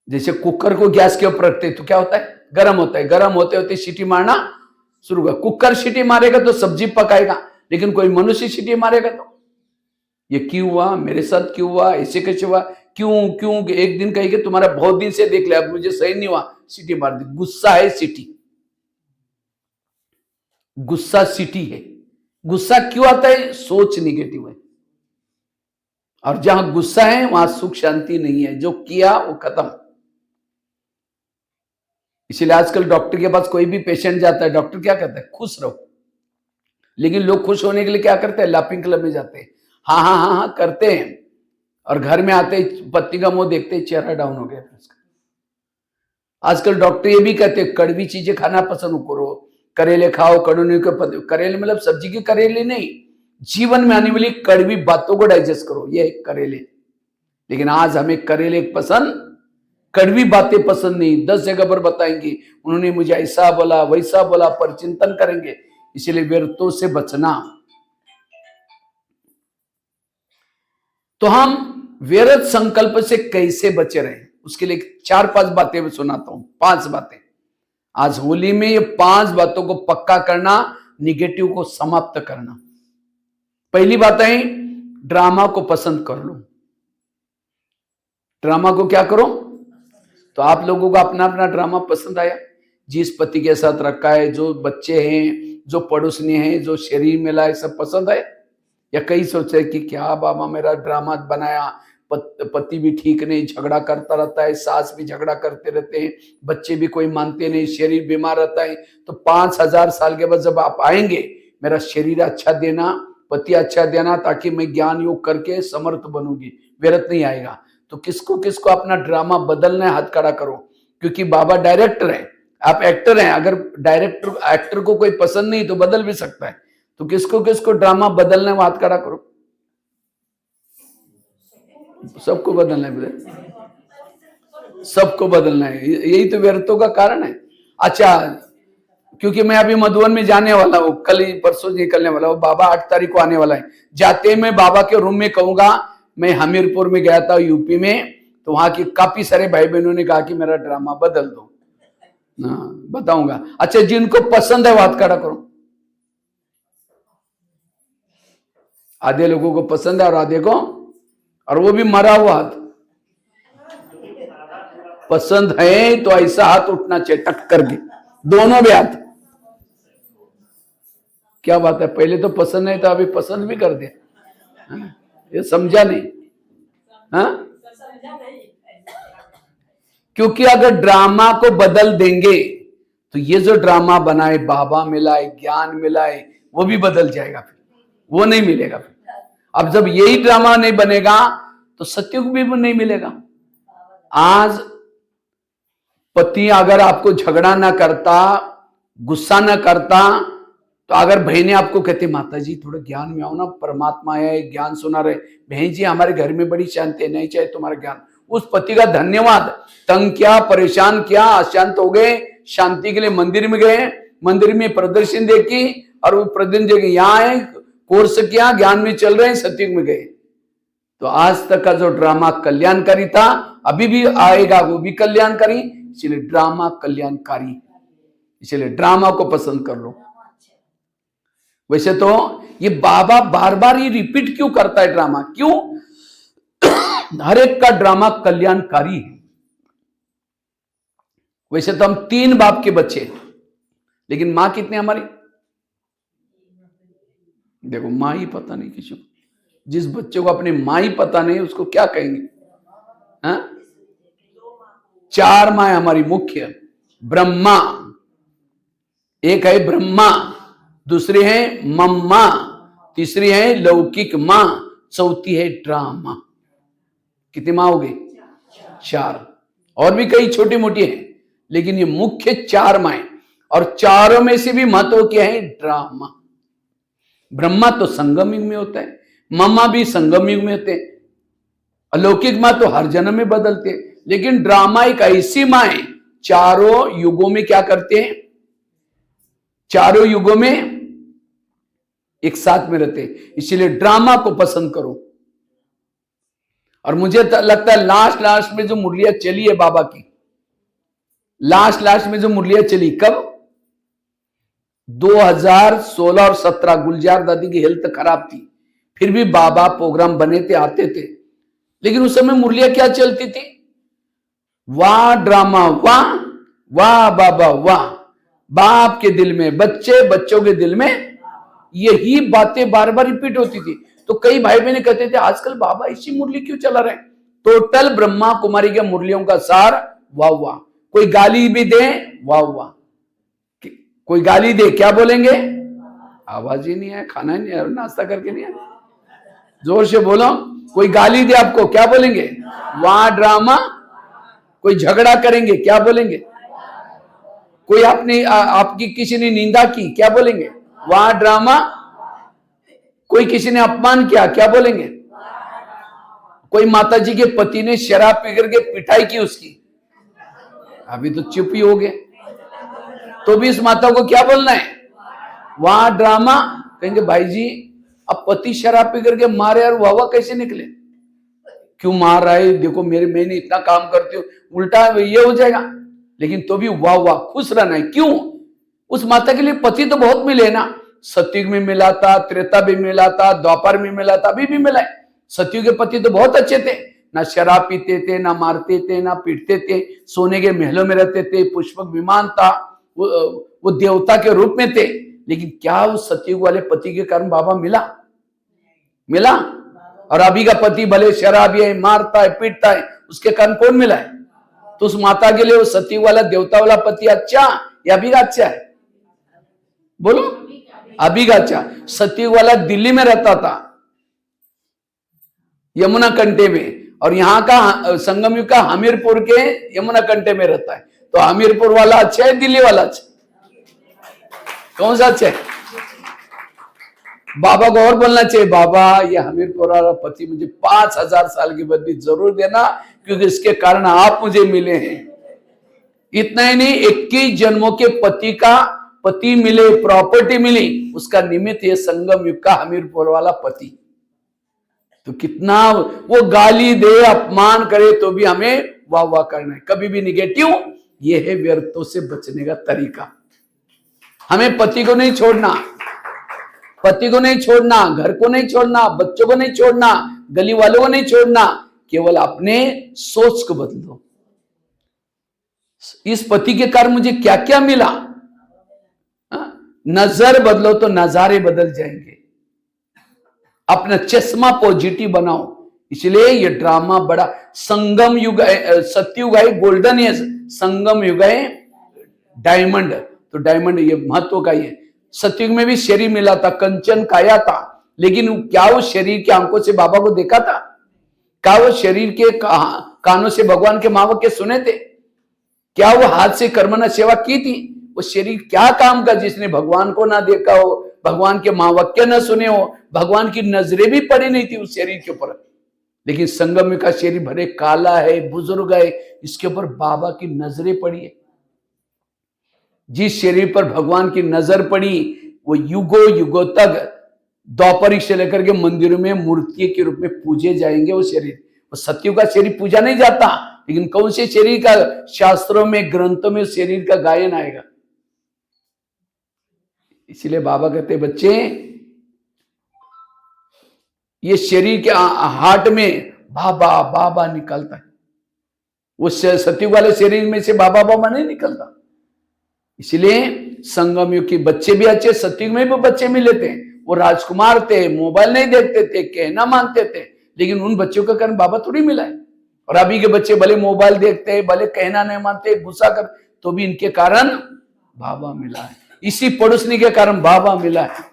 जैसे कुकर को गैस के ऊपर रखते तो क्या होता है? गर्म होता है। गर्म होते होते सीटी मारना शुरू कर। कुकर सीटी मारेगा तो सब्जी पकाएगा, लेकिन कोई मनुष्य सीटी मारेगा तो ये क्यों हुआ, मेरे साथ क्यों हुआ, ऐसे कैसे हुआ, क्यों क्यों? एक दिन कहेंगे तुम्हारा बहुत दिन से देख लिया, अब मुझे सही नहीं हुआ, सीटी मार दी। गुस्सा है सीटी, गुस्सा सीटी है। गुस्सा क्यों आता है? सोच निगेटिव है। और जहां गुस्सा है वहां सुख शांति नहीं है। जो किया वो खत्म। इसीलिए आजकल डॉक्टर के पास कोई भी पेशेंट जाता है, डॉक्टर क्या कहता है? खुश रहो। लेकिन लोग खुश होने के लिए क्या करते हैं? लाफिंग क्लब में जाते हैं, हाँ हाँ हाँ हाँ करते हैं, और घर में आते ही पत्नी का मुंह देखते ही चेहरा डाउन हो गया उसका। आजकल डॉक्टर ये भी कहते हैं कड़वी चीजें खाना पसंद करो, करेले खाओ, कड़ूनी के करेले मतलब सब्जी के करेले नहीं, जीवन में आने वाली कड़वी बातों को डाइजेस्ट करो, ये करेले। लेकिन आज हमें करेले पसंद, कड़वी बातें पसंद नहीं। 10 जगह पर बताएंगे उन्होंने मुझे ऐसा बोला वैसा बोला, पर चिंतन करेंगे। इसलिए व्यर्थों से बचना। तो हम व्यर्थ संकल्प से कैसे बचे रहे, उसके लिए 4-5 बातें सुनाता हूं। 5 बातें आज होली में, ये 5 बातों को पक्का करना, निगेटिव को समाप्त करना। पहली बात है ड्रामा को पसंद कर लो। ड्रामा को क्या करो? तो आप लोगों को अपना अपना ड्रामा पसंद आया, जिस पति के साथ रखा है, जो बच्चे हैं, जो पड़ोसनी हैं, जो शरीर मिला है, सब पसंद है? या कई सोचे कि क्या बाबा मेरा ड्रामा बनाया, पति भी ठीक नहीं, झगड़ा करता रहता है, सास भी झगड़ा करते रहते हैं, बच्चे भी कोई मानते नहीं, शरीर बीमार रहता है। तो 5000 साल के बाद जब आप आएंगे, मेरा शरीर अच्छा देना, पति अच्छा देना, ताकि मैं ज्ञान योग करके समर्थ बनूंगी, व्यर्थ नहीं आएगा। तो किसको किसको अपना ड्रामा बदलना है, हाथ खड़ा करो। क्योंकि बाबा डायरेक्टर है, आप एक्टर हैं। अगर एक्टर को कोई पसंद नहीं तो बदल भी सकता है। तो किसको किसको ड्रामा बदलना है, हाथ खड़ा करो। सबको बदलना है, सबको बदलना है। यही तो व्यर्थों का कारण है। अच्छा, क्योंकि मैं अभी मधुबन में जाने वाला हूँ, कल ही परसों निकलने वाला हूँ, बाबा 8 तारीख को आने वाला है। जाते मैं बाबा के रूम में कहूंगा, मैं हमीरपुर में गया था यूपी में, तो वहां के काफी सारे भाई बहनों ने कहा कि मेरा ड्रामा बदल दो, बताऊंगा। अच्छा, जिनको पसंद है बात खड़ा करो। आधे लोगों को पसंद है और आधे को, और वो भी मरा हुआ हाथ। पसंद है तो ऐसा हाथ उठना चाहिए, टक करके, दोनों भी हाथ। क्या बात है, पहले तो पसंद नहीं था, अभी पसंद भी कर दिया। ये समझा नहीं? हाँ, क्योंकि अगर ड्रामा को बदल देंगे तो ये जो ड्रामा बनाए, बाबा मिलाए, ज्ञान मिलाए, वो भी बदल जाएगा, फिर वो नहीं मिलेगा। फिर अब जब यही ड्रामा नहीं बनेगा तो सत्युग भी नहीं मिलेगा। आज पति अगर आपको झगड़ा ना करता, गुस्सा ना करता, तो अगर बहनें आपको कहती माता जी थोड़ा ज्ञान में आओ ना, परमात्मा है, ज्ञान सुना रहे, बहन जी हमारे घर में बड़ी शांति है, नहीं चाहिए तुम्हारा ज्ञान। उस पति का धन्यवाद। तंग किया, परेशान किया, अशांत हो गए, शांति के लिए मंदिर में गए, मंदिर में प्रदर्शन देखी, और वो प्रदर्शन देखे यहाँ है, कोर्स किया, ज्ञान में चल रहे हैं, सत्युग में गए। तो आज तक का जो ड्रामा कल्याणकारी था, अभी भी आएगा वो भी कल्याणकारी। इसलिए ड्रामा कल्याणकारी, इसलिए ड्रामा को पसंद कर लो। वैसे तो ये बाबा बार बार ये रिपीट क्यों करता है ड्रामा? क्यों? हर एक का ड्रामा कल्याणकारी है। वैसे तो हम 3 बाप के बच्चे, लेकिन मां कितने हमारी? देखो, मां ही पता नहीं किसी को। जिस बच्चे को अपनी मां ही पता नहीं, उसको क्या कहेंगे? हाँ? 4 मां हमारी मुख्य। ब्रह्मा, एक है ब्रह्मा, दूसरी है मम्मा, तीसरी है लौकिक मां, चौथी है ड्रामा। कितनी मां हो गई? 4। और भी कई छोटी मोटी हैं, लेकिन ये मुख्य 4 माएं। और चारों में से भी महत्व क्या है? ड्रामा। ब्रह्मा तो संगम युग में होता है, मम्मा भी संगम युग में होते हैं, अलौकिक मां तो हर जन्म में बदलते हैं। लेकिन ड्रामा एक ऐसी मां है, चारों युगों में क्या करते हैं? चारों युगों में एक साथ में रहते हैं। इसलिए ड्रामा को पसंद करो। और मुझे लगता है लास्ट में जो मुरलियां चली है बाबा की, लास्ट में जो मुरलियां चली, कब? 2016 और 17। गुलजार दादी की हेल्थ खराब थी, फिर भी बाबा प्रोग्राम बने थे, आते थे। लेकिन उस समय मुरलियां क्या चलती थी? वाह ड्रामा, वाह वाह बाबा, वाह। बाप के दिल में बच्चे, बच्चों के दिल में, यही बातें बार बार रिपीट होती थी। तो कई भाई बहन कहते थे आजकल बाबा इसी मुरली क्यों चला रहे? टोटल ब्रह्मा कुमारी के मुरलियों का सार वाह वाह। कोई गाली भी दे, वाह वाह। कोई गाली दे, क्या बोलेंगे? आवाज ही नहीं है, खाना ही नहीं है, नाश्ता करके नहीं है। जोर से बोलो। कोई गाली दे आपको, क्या बोलेंगे? वाह ड्रामा। कोई झगड़ा करेंगे, क्या बोलेंगे? कोई आपकी किसी ने निंदा की, क्या बोलेंगे? वाह ड्रामा। कोई किसी ने अपमान किया, क्या बोलेंगे? कोई माताजी के पति ने शराब पी करके पिटाई की उसकी, अभी तो चुप ही हो गए, तो भी इस माता को क्या बोलना है? वाह ड्रामा। कहेंगे भाई जी अब पति शराब पी करके मारे और वाह कैसे निकले? क्यों मार रहा है? देखो मैंने इतना काम करती हूँ, उल्टा ये हो जाएगा। लेकिन तो भी वाह वाह खुश रहना है। क्यों? उस माता के लिए पति तो बहुत मिले ना। सतयुग में मिला था, त्रेता भी मिला था, द्वापर में मिला था, अभी भी मिला है। सतयुग के पति तो बहुत अच्छे थे, ना शराब पीते थे, ना मारते थे, ना पीटते थे, सोने के महलों में रहते थे, पुष्पक विमान था, वो देवता के रूप में थे। लेकिन क्या उस सतयुग वाले पति के कारण बाबा मिला? और अभी का पति भले शराबी है, मारता है, पीटता है, उसके कारण कौन मिला है? तो उस माता के लिए वो सतयुग वाला देवता वाला पति अच्छा या अभी का अच्छा है? बोलो। अभी का अच्छा। सतयुग वाला दिल्ली में रहता था, यमुना कंटे में, और यहाँ का संगम युग का हमीरपुर के यमुना कंटे में रहता है। तो हमीरपुर वाला अच्छा है, दिल्ली वाला अच्छा? कौन सा अच्छा है? बाबा को और बोलना चाहिए, बाबा ये हमीरपुर वाला पति मुझे 5000 साल की बदली जरूर देना, क्योंकि इसके कारण आप मुझे मिले हैं। इतना ही नहीं, 21 जन्मों के पति मिले, प्रॉपर्टी मिली, उसका निमित्त ये संगम युग का हमीरपुर वाला पति। तो कितना वो गाली दे, अपमान करे, तो भी हमें वाह वाह करना है, कभी भी निगेटिव। ये है व्यर्थों से बचने का तरीका। हमें पति को नहीं छोड़ना, पति को नहीं छोड़ना, घर को नहीं छोड़ना, बच्चों को नहीं छोड़ना, गली वालों को नहीं छोड़ना, केवल अपने सोच को बदलो। इस पति के कारण मुझे क्या क्या मिला? नजर बदलो तो नजारे बदल जाएंगे। अपना चश्मा पॉजिटिव बनाओ। इसलिए ये ड्रामा बड़ा संगम युग है, सतयुग है गोल्डन एज, संगम युग है डायमंड। तो डायमंड ये महत्व का ही है। सतयुग में भी शरीर मिला था, कंचन काया था, लेकिन क्या वो शरीर की आंखों से बाबा को देखा था? क्या वो शरीर के कानों से भगवान के महावाक्य सुने थे? क्या वो हाथ से कर्मना सेवा की थी? वो शरीर क्या काम का जिसने भगवान को ना देखा हो, भगवान के महावाक्य न सुने हो, भगवान की नजरें भी पड़ी नहीं थी उस शरीर के ऊपर। लेकिन संगम का शरीर भरे काला है, बुजुर्ग है, इसके ऊपर बाबा की नजरें पड़ी है। जिस शरीर पर भगवान की नजर पड़ी वो युगों युगों तक द्वापर से लेकर के मंदिरों में मूर्ति के रूप में पूजे जाएंगे। वो शरीर, वो सतयुग का शरीर पूजा नहीं जाता, लेकिन कौन से शरीर का शास्त्रों में, ग्रंथों में शरीर का गायन आएगा। इसलिए बाबा कहते बच्चे, ये शरीर के हार्ट में बाबा बाबा निकलता है, उस सतयुग वाले शरीर में से बाबा बाबा नहीं निकलता। इसलिए संगम युग के बच्चे भी अच्छे, सतयुग में भी बच्चे मिले थे, वो राजकुमार थे, मोबाइल नहीं देखते थे, कहना मानते थे, लेकिन उन बच्चों का कारण बाबा थोड़ी मिला है। और अभी के बच्चे भले मोबाइल देखते हैं, भले कहना नहीं मानते, गुस्सा कर, तो भी इनके कारण बाबा मिला है। इसी पड़ोसनी के कारण बाबा मिला है।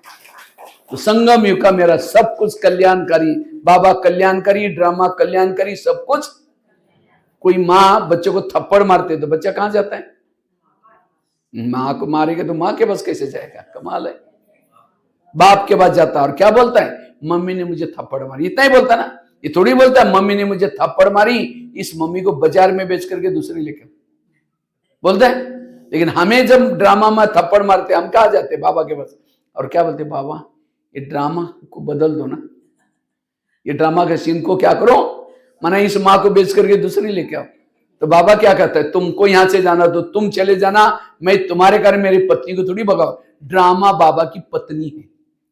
तो संगम युग का मेरा सब कुछ कल्याणकारी, बाबा कल्याणकारी, ड्रामा कल्याणकारी, सब कुछ। कोई माँ बच्चों को थप्पड़ मारते तो बच्चा कहां जाता है? माँ को मारेगा तो माँ के पास कैसे जाएगा? कमाल है। बाप के पास जाता और क्या बोलता है? मम्मी ने मुझे थप्पड़ मारी। इतना ही बोलता ना, ये थोड़ी बोलता है मम्मी ने मुझे थप्पड़ मारी, इस मम्मी को बाजार में बेच करके दूसरी लेके बोलता है। लेकिन हमें जब ड्रामा में थप्पड़ मारते हम कहा जाते? बाबा के पास। और क्या बोलते? बाबा ये ड्रामा को बदल दो ना, ये ड्रामा के सीन को क्या करो, माना इस माँ को बेच करके दूसरी लेके आओ। तो बाबा क्या कहता है? तुमको यहां से जाना तो तुम चले जाना, मैं तुम्हारे कारण मेरी पत्नी को थोड़ी भगाओ। ड्रामा बाबा की पत्नी है,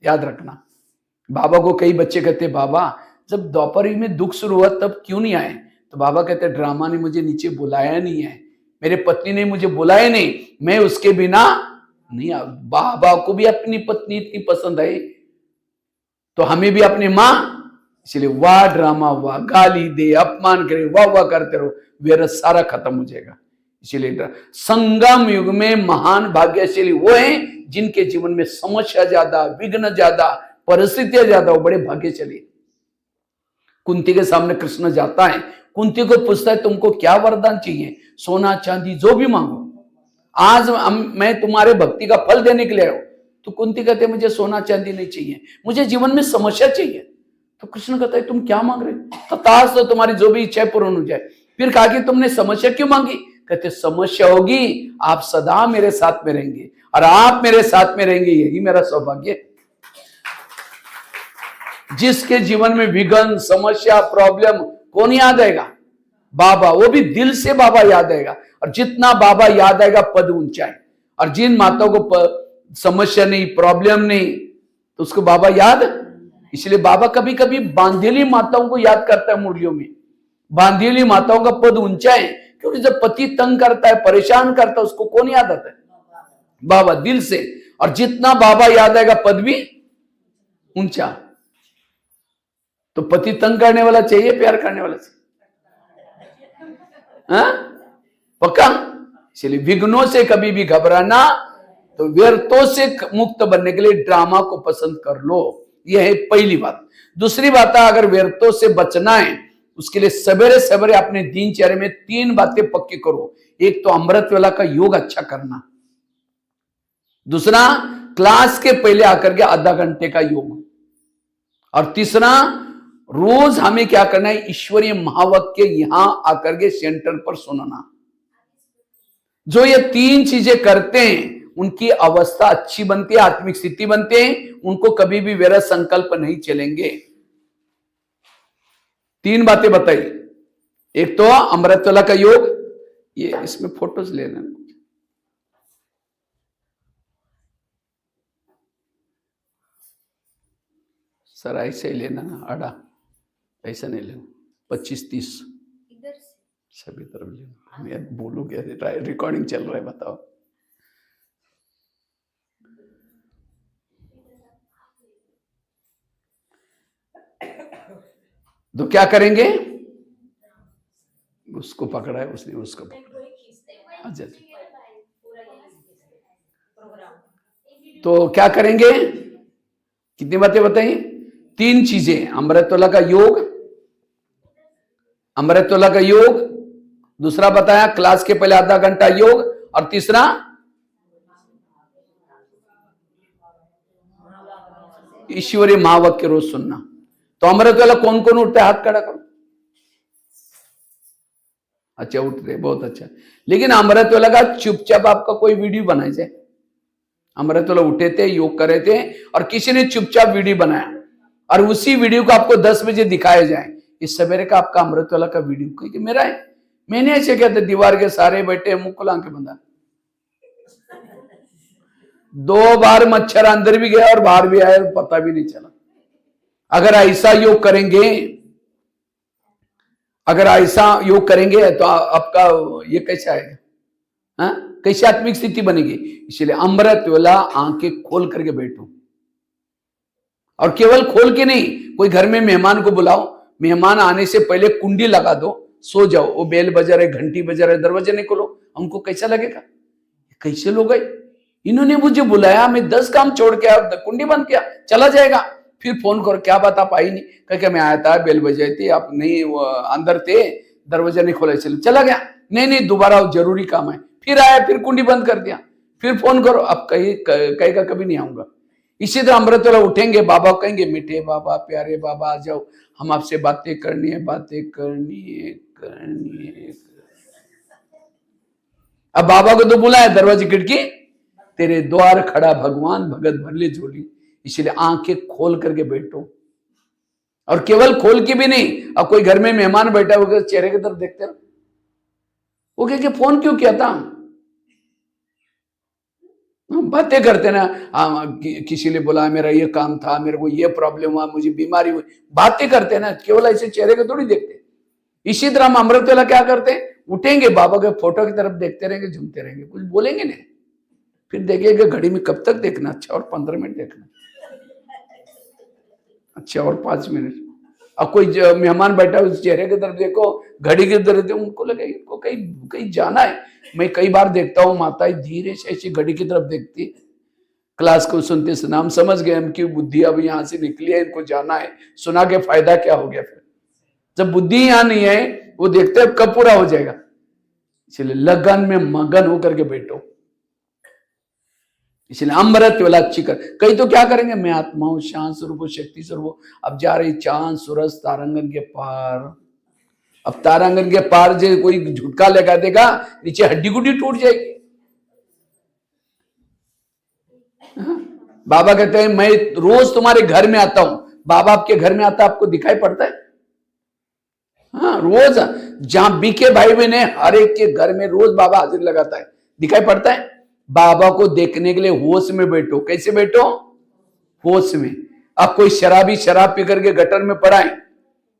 याद रखना। बाबा को कई बच्चे कहते बाबा जब द्वापर युग में दुख शुरू हुआ तब क्यों नहीं आए? तो बाबा कहते ड्रामा ने मुझे नीचे बुलाया नहीं है, मेरे पत्नी ने मुझे बुलाया नहीं, मैं उसके बिना नहीं आ। बाबा को भी अपनी पत्नी इतनी पसंद है, तो हमें भी अपनी माँ। इसलिए वाह ड्रामा, वाह गाली दे, अपमान करे, वाह वाह करते रहो, व्यर्थ सारा खत्म हो जाएगा। इसीलिए संगम युग में महान भाग्यशाली वो हैं जिनके जीवन में समस्या ज्यादा, विघ्न ज्यादा, परिस्थितियां ज्यादा, वो बड़े भाग्यशाली। कुंती के सामने कृष्ण जाता है, कुंती को पूछता है तुमको क्या वरदान चाहिए? सोना चांदी जो भी मांगो, आज मैं तुम्हारे भक्ति का फल देने के लिए आया हूं। तो कुंती कहते हैं मुझे सोना चांदी नहीं चाहिए, मुझे जीवन में समस्या चाहिए। तो कृष्ण कहता है तुम क्या मांग रहे हो? तथास तो तुम्हारी जो भी इच्छा पूर्ण हो जाए। फिर कहा कि तुमने समस्या क्यों मांगी? कहते समस्या होगी, आप सदा मेरे साथ में रहेंगे और आप मेरे साथ में रहेंगे, यही मेरा सौभाग्य है। जिसके जीवन में विघ्न, समस्या, प्रॉब्लम, कौन याद आएगा? बाबा, वो भी दिल से बाबा याद आएगा। और जितना बाबा याद आएगा पद ऊंचा है। और जिन माताओं को समस्या नहीं, प्रॉब्लम नहीं, तो उसको बाबा याद, इसलिए बाबा कभी कभी बांधेली माताओं को याद करता है मुरलियों में। बांधेली माताओं का पद ऊंचा है, क्योंकि जब पति तंग करता है, परेशान करता है, उसको कौन याद आता है? बाबा, दिल से। और जितना बाबा याद आएगा पद भी ऊंचा। तो पति तंग करने वाला चाहिए, प्यार करने वाला चाहिए? हाँ? पक्का? इसलिए विघ्नों से कभी भी घबराना, तो व्यर्थों से मुक्त बनने के लिए ड्रामा को पसंद कर लो। यह है पहली बात। दूसरी बात है, अगर व्यर्थों से बचना है, उसके लिए सवेरे सवेरे अपने दिनचर्या में 3 बातें पक्की करो। एक तो अमृत वेला का योग अच्छा करना, दूसरा क्लास के पहले आकर के आधा घंटे का योग, और तीसरा रोज हमें क्या करना है? ईश्वरीय महावाक्य यहां आकर के सेंटर पर सुनना। जो ये 3 चीजें करते हैं उनकी अवस्था अच्छी बनती है, आत्मिक स्थिति बनते हैं, उनको कभी भी व्यर्थ संकल्प नहीं चलेंगे। 3 बातें बताई। एक तो अमृतवेला का योग, ये इसमें फोटोज लेना सर, ऐसे ही लेना ना, आड़ा ऐसा नहीं लेना, 25-30 सभी तरफ लेना। मैं बोलूं क्या? रिकॉर्डिंग चल रहा है, बताओ। तो क्या करेंगे? उसको पकड़ा है उसने, उसको पकड़ा। अच्छा, तो क्या करेंगे? कितनी बातें बताई? 3 चीजें। अमृतवेला का योग, अमृतवेला का योग, दूसरा बताया क्लास के पहले आधा घंटा योग, और तीसरा ईश्वरीय महावाक्य रोज सुनना। तो अमृतवेला कौन कौन उठता है? हाथ खड़ा करो। अच्छा, उठ रहे, बहुत अच्छा। लेकिन अमृतवेला का चुपचाप आपका कोई वीडियो बनाए जाए। अमृतवेला उठे थे, योग कर रहे थे, और किसी ने चुपचाप वीडियो बनाया, और उसी वीडियो को आपको 10 बजे दिखाया जाए, इस सवेरे का आपका अमृतवेला का वीडियो, क्योंकि मेरा है। मैंने ऐसे कहते दीवार के सारे बैठे मुंह खुला के बंदा, 2 बार मच्छर अंदर भी गया और बाहर भी आया, पता भी नहीं चला। अगर ऐसा योग करेंगे, अगर ऐसा योग करेंगे तो आपका ये कैसे आएगा? हाँ? कैसे आत्मिक स्थिति बनेगी? इसलिए अमृतवेला आंखें खोल करके बैठो, और केवल खोल के नहीं, कोई घर में मेहमान को बुलाओ, मेहमान आने से पहले कुंडी लगा दो, सो जाओ। वो बेल बजा रहे, घंटी बजा रहे, दरवाजे नहीं खोलो, हमको कैसा लगेगा? कैसे लोग है? इन्होंने मुझे बुलाया, मैं 10 काम छोड़ के आया, कुंडी बंद किया, चला जाएगा। फिर फोन करो, क्या बात आप आई नहीं? कह मैं आया था, बेल बजाई थी, आप नहीं अंदर थे, दरवाजा नहीं खोला, चला गया। नहीं, दोबारा जरूरी काम है। फिर आया, फिर कुंडी बंद कर दिया, फिर फोन करो, अब कहेगा कभी नहीं आऊंगा। इसी तरह अमृतवेला उठेंगे, बाबा कहेंगे मीठे बाबा, प्यारे बाबा, आ जाओ, हम आपसे बातें करनी है, बातें करनी है। अब बाबा को तो बुलाया, दरवाजे खिड़की तेरे द्वार खड़ा भगवान, भगत भर ले झोली। इसलिए आंखें खोल करके बैठो, और केवल खोल के भी नहीं। अब कोई घर में मेहमान बैठा होगा, चेहरे की तरफ देखते रहो, वो कह फोन क्यों किया था? बातें करते ना, किसी ने बोला मेरा ये काम था, मेरे को ये प्रॉब्लम हुआ, मुझे बीमारी हुई, बातें करते ना, केवल ऐसे चेहरे को थोड़ी देखते। इसी तरह हम अमृतवेला क्या करते हैं? उठेंगे, बाबा के फोटो की तरफ देखते रहेंगे, झूमते रहेंगे, कुछ बोलेंगे नहीं। फिर देखेंगे घड़ी में कब तक देखना? अच्छा और 15 मिनट देखना, अच्छा और 5 मिनट। अब कोई मेहमान बैठा उस चेहरे की तरफ देखो, घड़ी की तरफ देखो, उनको लगे इनको कहीं जाना है। मैं कई बार देखता हूँ माताएं धीरे से ऐसी घड़ी की तरफ देखती, क्लास को सुनते सुना, हम समझ गए हम की बुद्धि अब यहाँ से निकली है, इनको जाना है। सुना के फायदा क्या हो गया? फिर जब बुद्धि यहां नहीं है, वो देखते हैं कब पूरा हो जाएगा। इसलिए लगन में मगन होकर के बैठो। इसलिए अमृत वाला अच्छी कर। कई तो क्या करेंगे, मैं आत्मा हूं, शांत स्वरूप हूं, शक्ति स्वरूप हूं। अब जा रही चांद सूरज तारांगन के पार। अब तारांगन के पार जो कोई झुटका लगा देगा, नीचे हड्डी गुड्डी टूट जाएगी। बाबा कहते हैं मैं रोज तुम्हारे घर में आता हूं। बाबा आपके घर में आता आपको दिखाई पड़ता है? हाँ, रोज जहां बीके भाई बहन है, हर एक के घर में रोज बाबा हाजिर लगाता है, दिखाई पड़ता है। बाबा को देखने के लिए होश में बैठो। कैसे बैठो? होश में। अब कोई शराबी शराब पी करके गटर में पड़ा है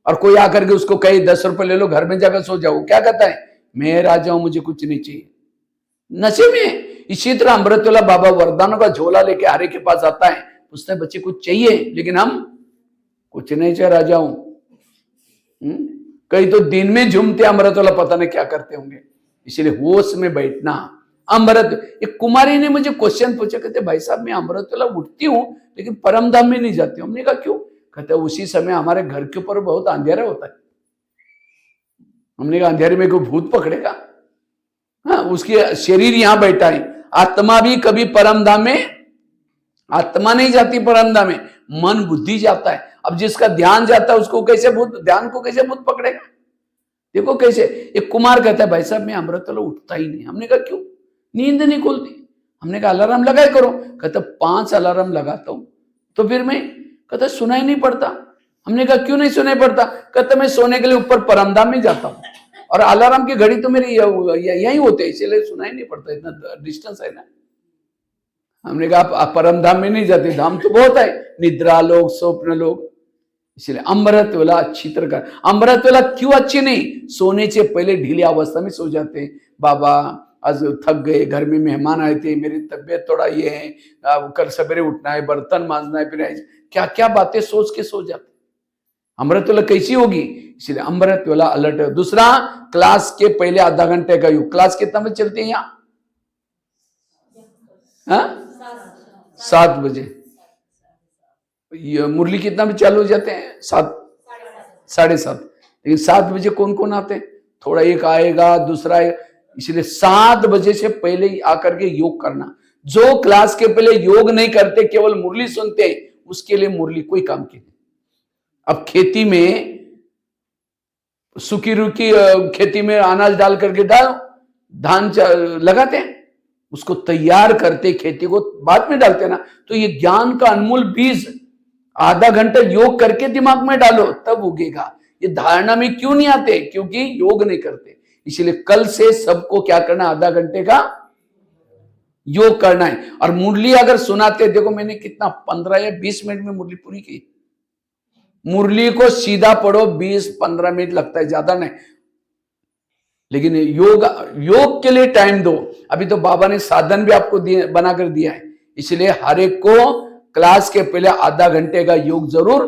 और कोई आकर के उसको कहे 10 रुपए ले लो, घर में जाकर सो जाओ, क्या कहता है? मैं राजा हूं, मुझे कुछ नहीं चाहिए। नशे में। इसी तरह अमृतवाला बाबा वरदानों का झोला लेके हरे के पास आता है, पूछता है बच्चे कुछ चाहिए, लेकिन हम कुछ नहीं चाहिए, राजा हूं। कई तो दिन में झूमते अमृतवाला पता नहीं क्या करते होंगे। इसलिए होश में बैठना। अमृत। एक कुमारी ने मुझे क्वेश्चन पूछा, कहते भाई साहब मैं अमृतवाला उठती हूँ लेकिन परम धाम में नहीं जाती हूँ। हमने कहा क्यों? कहते उसी समय हमारे घर के ऊपर बहुत अंधेरा होता है। हमने कहा अंधेरे में कोई भूत पकड़ेगा? हाँ, उसके शरीर यहां बैठा है, आत्मा भी कभी परम धाम में, आत्मा नहीं जाती परम धाम में, मन बुद्धि जाता है। अब जिसका ध्यान जाता है उसको कैसे भूत, ध्यान को कैसे भूत पकड़ेगा? देखो कैसे। एक कुमार कहता है भाई साहब मैं अमृतवाला उठता ही नहीं। हमने कहा क्यों? नींद नहीं खुलती। हमने कहा अलार्म लगाए करो। कहता 5 अलार्म लगाता हूं तो फिर मैं, कहता सुनाई नहीं पड़ता। हमने कहा क्यों नहीं सुनाई पड़ता? कहता मैं सोने के लिए ऊपर परमधाम में जाता हूं और अलार्म की घड़ी तो मेरी यही होते है, इसलिए सुनाई नहीं पड़ता, इतना डिस्टेंस है ना। हमने कहा आप परमधाम में नहीं जाते, धाम तो बहुत है, निद्रा लोग, स्वप्न लोग। इसलिए अमृत वाला अच्छी तरह कर। अमृत वाला क्यों अच्छी नहीं? सोने से पहले ढीली अवस्था में सो जाते हैं। बाबा आज थक गए, घर में मेहमान आए थे, मेरी तबीयत थोड़ा ये है, कल सवेरे उठना है, बर्तन मांजना है, फिर क्या क्या बातें सोच के सो जाते। अमृत वाला कैसी होगी? इसलिए अमृत वाला अलर्ट है। दूसरा, क्लास के पहले आधा घंटे का योग। क्लास कितना बजे चलती है यहाँ? 7 बजे। मुरली कितना बजे चालू हो जाते हैं? 7, 7:30। लेकिन 7 बजे कौन कौन आते हैं? थोड़ा एक आएगा, दूसरा आएगा। इसलिए 7 बजे से पहले ही आकर के योग करना। जो क्लास के पहले योग नहीं करते, केवल मुरली सुनते, उसके लिए मुरली कोई काम की नहीं। अब खेती में सूखी रुकी खेती में अनाज डाल करके धान लगाते हैं, उसको तैयार करते, खेती को बाद में डालते ना। तो ये ज्ञान का अनमोल बीज आधा घंटा योग करके दिमाग में डालो, तब उगेगा। ये धारणा में क्यों नहीं आते? क्योंकि योग नहीं करते। इसलिए कल से सबको क्या करना? आधा घंटे का योग करना है। और मुरली अगर सुनाते, देखो मैंने कितना 15 या 20 मिनट में मुरली पूरी की। मुरली को सीधा पढ़ो 20-15 मिनट लगता है, ज्यादा नहीं। लेकिन योग के लिए टाइम दो। अभी तो बाबा ने साधन भी आपको बनाकर दिया है। इसलिए हर एक को क्लास के पहले आधा घंटे का योग जरूर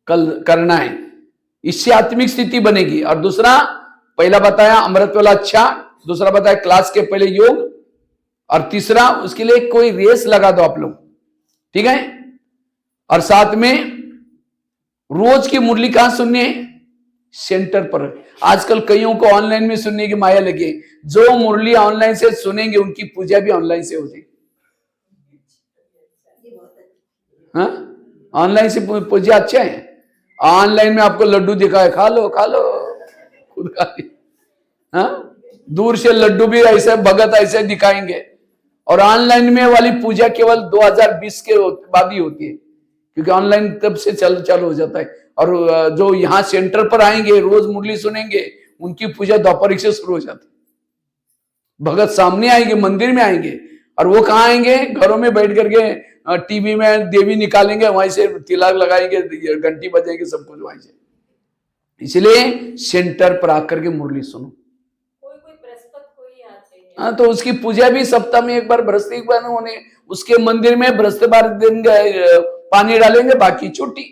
कल करना है। इससे आत्मिक स्थिति बनेगी। और दूसरा, पहला बताया अमृत वाला अच्छा, दूसरा बताया क्लास के पहले योग, और तीसरा उसके लिए कोई रेस लगा दो आप लोग, ठीक है। और साथ में रोज की मुरली कहां सुननी है? सेंटर पर। आजकल कईयों को ऑनलाइन में सुनने की माया लगी। जो मुरली ऑनलाइन से सुनेंगे उनकी पूजा भी ऑनलाइन से हो जाएगी। हाँ, ऑनलाइन से पूजा अच्छा है। ऑनलाइन में आपको लड्डू दिखाए, खा लो खा लो, खुद खा ली। हाँ, दूर से लड्डू भी ऐसे भगत ऐसे दिखाएंगे। और ऑनलाइन में वाली पूजा केवल 2020 के बाद ही होती है, क्योंकि ऑनलाइन तब से चालू हो जाता है। और जो यहाँ सेंटर पर आएंगे, रोज मुरली सुनेंगे, उनकी पूजा दोपहर से शुरू हो जाती है। भगत सामने आएंगे, मंदिर में आएंगे। और वो कहाँ आएंगे? घरों में बैठ करके टीवी में देवी निकालेंगे, वहीं से तिलक लगाएंगे, घंटी बजेंगे, सब कुछ वहीं से। इसलिए सेंटर पर आकर के मुरली सुनो। हाँ, तो उसकी पूजा भी सप्ताह में एक बार बृहस्पतिवार होने, उसके मंदिर में बृहस्पतिवार दिन पानी डालेंगे, बाकी छुट्टी।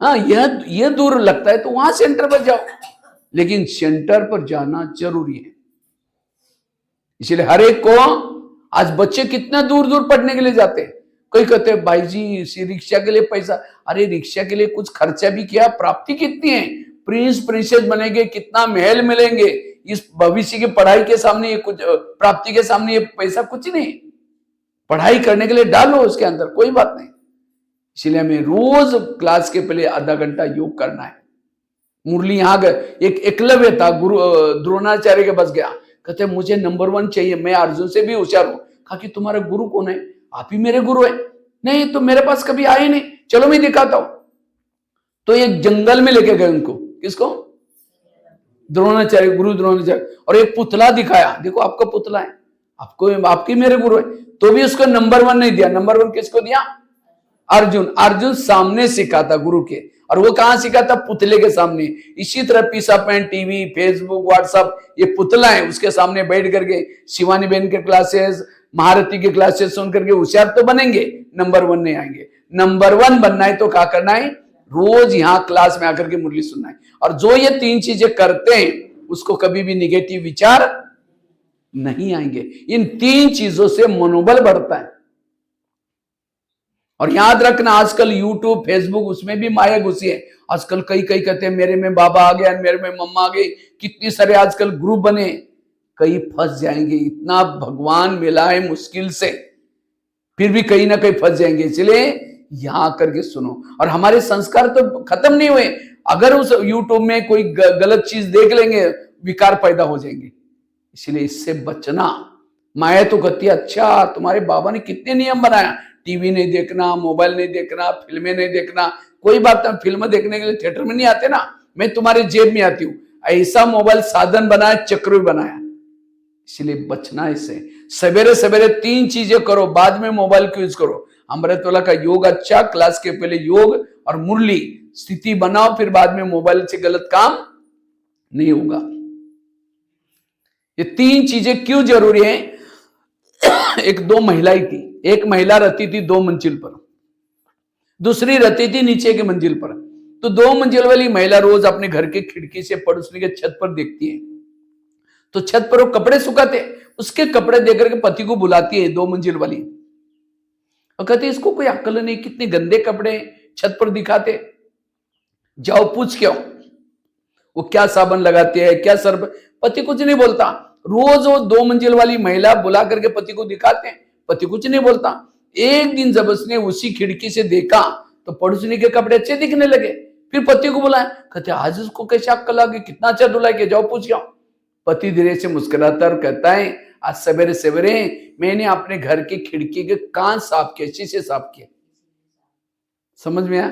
हाँ, यह दूर लगता है तो वहां सेंटर पर जाओ, लेकिन सेंटर पर जाना जरूरी है। इसलिए हर एक को, आज बच्चे कितना दूर दूर पढ़ने के लिए जाते हैं। कोई कहते हैं भाई जी रिक्शा के लिए पैसा, अरे रिक्शा के लिए कुछ खर्चा भी किया, प्राप्ति कितनी है? प्रिंस प्रिंसेस बनेंगे, कितना महल मिलेंगे, इस भविष्य की पढ़ाई के सामने ये कुछ, प्राप्ति के सामने ये पैसा कुछ नहीं। पढ़ाई करने के लिए डालो उसके अंदर, कोई बात नहीं। इसलिए हमें रोज क्लास के पहले आधा घंटा योग करना है। मुरली यहाँ गए, एक एकलव्य था, गुरु द्रोणाचार्य के पास गया, कहते मुझे नंबर 1 चाहिए, मैं अर्जुन से भी होशियार हूं। कहा कि तुम्हारा गुरु कौन है? आप ही मेरे गुरु है। नहीं तो मेरे पास कभी आए नहीं, चलो मैं दिखाता हूं। तो एक जंगल में लेके गए उनको, किसको? द्रोणाचार्य, गुरु द्रोणाचार्य, और एक पुतला दिखाया, देखो आपका पुतला है, आपको, आपकी मेरे गुरु है। तो भी उसको नंबर 1 नहीं दिया। नंबर 1 किसको दिया? अर्जुन। अर्जुन सामने सीखा था गुरु के, और वो कहां सीखा था? पुतले के सामने। इसी तरह पीसा पेन, टीवी, फेसबुक, व्हाट्सएप, ये पुतला है, उसके सामने बैठ करके शिवानी बहन के क्लासेस, महारथी के क्लासेस सुन करके होशियार तो बनेंगे, नंबर 1 नहीं आएंगे। नंबर 1 बनना है तो क्या करना है? रोज यहां क्लास में आकर के मुरली सुनना है। और जो ये 3 चीजें करते हैं उसको कभी भी निगेटिव विचार नहीं आएंगे। इन 3 चीजों से मनोबल बढ़ता है। और याद रखना, आजकल यूट्यूब, फेसबुक, उसमें भी माया घुसी है। आजकल कई कहते हैं मेरे में बाबा आ गया, मेरे में मम्मा आ गई, कितनी सारे आजकल ग्रुप बने, कई फंस जाएंगे। इतना भगवान मिला है मुश्किल से, फिर भी कहीं ना कहीं फंस जाएंगे। इसलिए यहां करके सुनो। और हमारे संस्कार तो खत्म नहीं हुए, अगर उस यूट्यूब में कोई गलत चीज देख लेंगे, विकार पैदा हो जाएंगे। इसलिए इससे बचना। माया तो कहती है अच्छा तुम्हारे बाबा ने कितने नियम बनाया, टीवी नहीं देखना, मोबाइल नहीं देखना, फिल्में नहीं देखना। कोई बात नहीं, फिल्म देखने के लिए थिएटर में नहीं आते ना, मैं तुम्हारे जेब में आती हूं। ऐसा मोबाइल साधन बनाया, चक्र बनाया। इसलिए बचना इससे। सवेरे सवेरे 3 चीजें करो, बाद में मोबाइल को यूज करो। अमृतवाला का योग अच्छा, क्लास के पहले योग और मुरली स्थिति बनाओ, फिर बाद में मोबाइल से गलत काम नहीं होगा। ये 3 चीजें क्यों जरूरी है? एक 2 महिलाएं थी, एक महिला रहती थी 2 मंजिल पर, दूसरी रहती थी नीचे की मंजिल पर। तो 2 मंजिल वाली महिला रोज अपने घर के खिड़की से पड़ोसी के छत पर देखती है। तो छत पर वो कपड़े सुखाते, उसके कपड़े देख करके पति को बुलाती है 2 मंजिल वाली, और कहती है इसको कोई अक्ल नहीं, कितने गंदे कपड़े छत पर दिखाते, जाओ पूछ के आओ वो क्या साबुन लगाती है, क्या सर्फ। पति कुछ नहीं बोलता। रोज वो 2 मंजिल वाली महिला बुला करके पति को दिखाते हैं, पति कुछ नहीं बोलता। एक दिन जब उसने उसी खिड़की से देखा तो पड़ोसी के कपड़े अच्छे दिखने लगे। फिर पति को बुलाया, कहते आज उसको कैसे अक्ल आ गई, कितना अच्छा धुला के, जाओ पूछ आओ। पति धीरे से मुस्कुराता और कहता है आज सवेरे सवेरे मैंने अपने घर की खिड़की के कान साफ किए, शीशे साफ किए। समझ में आया?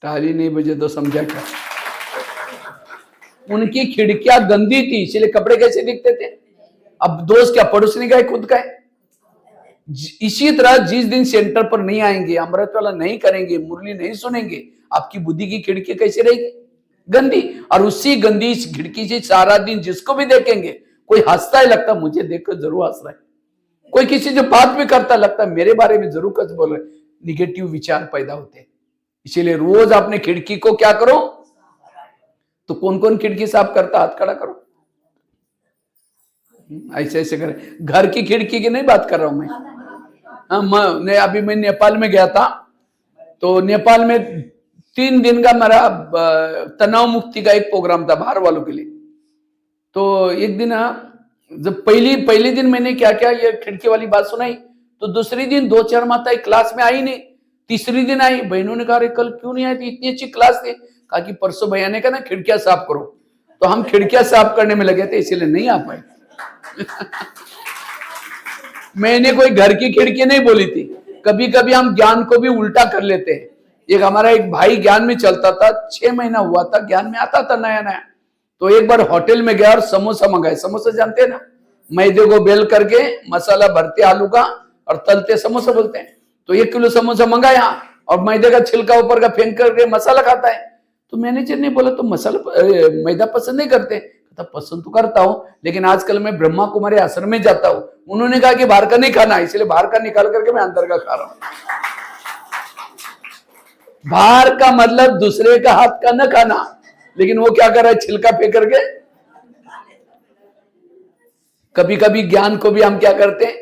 ताली नहीं बजे तो समझा क्या? उनकी खिड़कियां गंदी थी, इसलिए कपड़े कैसे दिखते थे? अब दोस्त क्या, पड़ोसी का है, खुद का है। इसी तरह जिस दिन सेंटर पर नहीं आएंगे, अमृतवाला नहीं करेंगे, मुरली नहीं सुनेंगे, आपकी बुद्धि की खिड़की कैसे रहेगी? गंदी। और उसी गंदी खिड़की से सारा दिन जिसको भी देखेंगे, कोई हंसता है, लगता मुझे देखकर जरूर हंस रहा है, कोई किसी से बात भी करता लगता मेरे बारे में जरूर कुछ बोल रहे। निगेटिव विचार पैदा होते हैं। इसीलिए रोज अपने खिड़की को क्या करो? तो कौन कौन खिड़की साफ करता, हाथ खड़ा करो। ऐसे ऐसे करें। घर की खिड़की की नहीं बात कर रहा हूं मैं। अभी मैं नेपाल में गया था, तो नेपाल में 3 दिन का मेरा तनाव मुक्ति का एक प्रोग्राम था बाहर वालों के लिए। तो एक दिन जब पहले दिन मैंने क्या क्या ये खिड़की वाली बात सुनाई, तो दूसरी दिन 2-4 माताएं क्लास में आई नहीं, तीसरी दिन आई। बहनों ने कहा कल क्यों नहीं आई थी, इतनी अच्छी क्लास थी। कहा कि परसों भैया ने कहा ना खिड़कियां साफ करो, तो हम खिड़कियां साफ करने में लगे थे, इसीलिए नहीं आ पाए। मैंने कोई घर की खिड़की नहीं बोली थी। कभी कभी हम ज्ञान को भी उल्टा कर लेते हैं। एक हमारा एक भाई ज्ञान में चलता था, 6 महीना हुआ था, ज्ञान में आता था नया नया। तो एक बार होटल में गया और समोसा मंगाए। समोसा जानते हैं ना, मैदे को बेल करके मसाला भरते आलू का और तलते समोसा बोलते हैं। तो 1 किलो समोसा मंगाया और मैदे का छिलका ऊपर का फेंक करके मसाला खाता है। तो मैनेजर ने बोला तो मसाला मैदा पसंद नहीं करते? कहता पसंद तो करता हूं, लेकिन आजकल मैं ब्रह्मा कुमारी आश्रम में जाता हूं, उन्होंने कहा कि बाहर का नहीं खाना, इसलिए बाहर का निकाल करके मैं अंदर का खा रहा हूं। बाहर का मतलब दूसरे का हाथ का न खाना, लेकिन वो क्या कर रहा है, छिलका फेंक करके। कभी कभी ज्ञान को भी हम क्या करते हैं,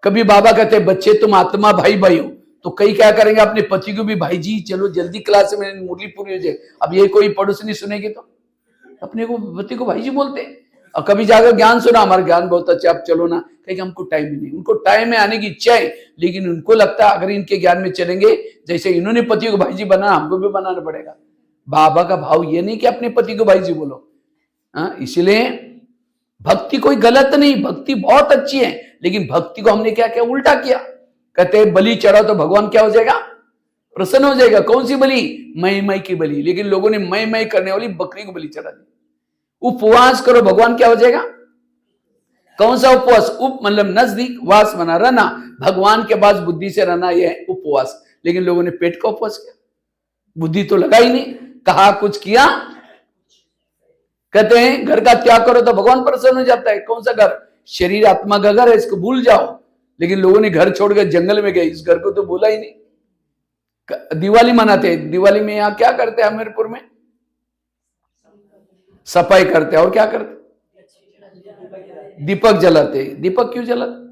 कभी बाबा कहते हैं बच्चे तुम आत्मा भाई भाई हो, तो कई क्या करेंगे, अपने पति को भी, भाई जी चलो जल्दी क्लास में मुरली पूरी हो जाए। अब ये कोई पड़ोसी सुनेगी तो अपने को पति को भाई जी बोलते हैं। और कभी जाकर ज्ञान सुना, हमारा ज्ञान बहुत अच्छा, आप चलो ना, कहेंगे हमको टाइम ही नहीं। उनको टाइम में आने की इच्छा है, लेकिन उनको लगता है अगर इनके ज्ञान में चलेंगे, जैसे इन्होंने पति को भाई जी बनाना, हमको भी बनाना पड़ेगा। बाबा का भाव ये नहीं कि अपने पति को भाई जी बोलो। इसलिए भक्ति कोई गलत नहीं, भक्ति बहुत अच्छी है, लेकिन भक्ति को हमने क्या किया, उल्टा किया। कहते हैं बलि चढ़ाओ तो भगवान क्या हो जाएगा, प्रसन्न हो जाएगा। कौन सी बलि, मई की बलि। लेकिन लोगों ने मई करने वाली बकरी को बलि चढ़ा दी। उपवास करो, भगवान क्या हो जाएगा। कौन सा उपवास, उप मतलब नजदीक, वास मना रहना, भगवान के पास बुद्धि से रहना, यह है उपवास। लेकिन लोगों ने पेट का उपवास किया, बुद्धि तो लगा ही नहीं, कहा कुछ किया। कहते हैं घर का त्याग करो तो भगवान प्रसन्न हो जाता है। कौन सा घर, शरीर आत्मा का घर है, इसको भूल जाओ। लेकिन लोगों ने घर छोड़कर जंगल में गए, इस घर को तो भूला ही नहीं। दिवाली मनाते हैं, दिवाली में यहां क्या करते हैं, हमीरपुर में सफाई करते हैं और क्या करते, दीपक जलाते। दीपक क्यों जलाते,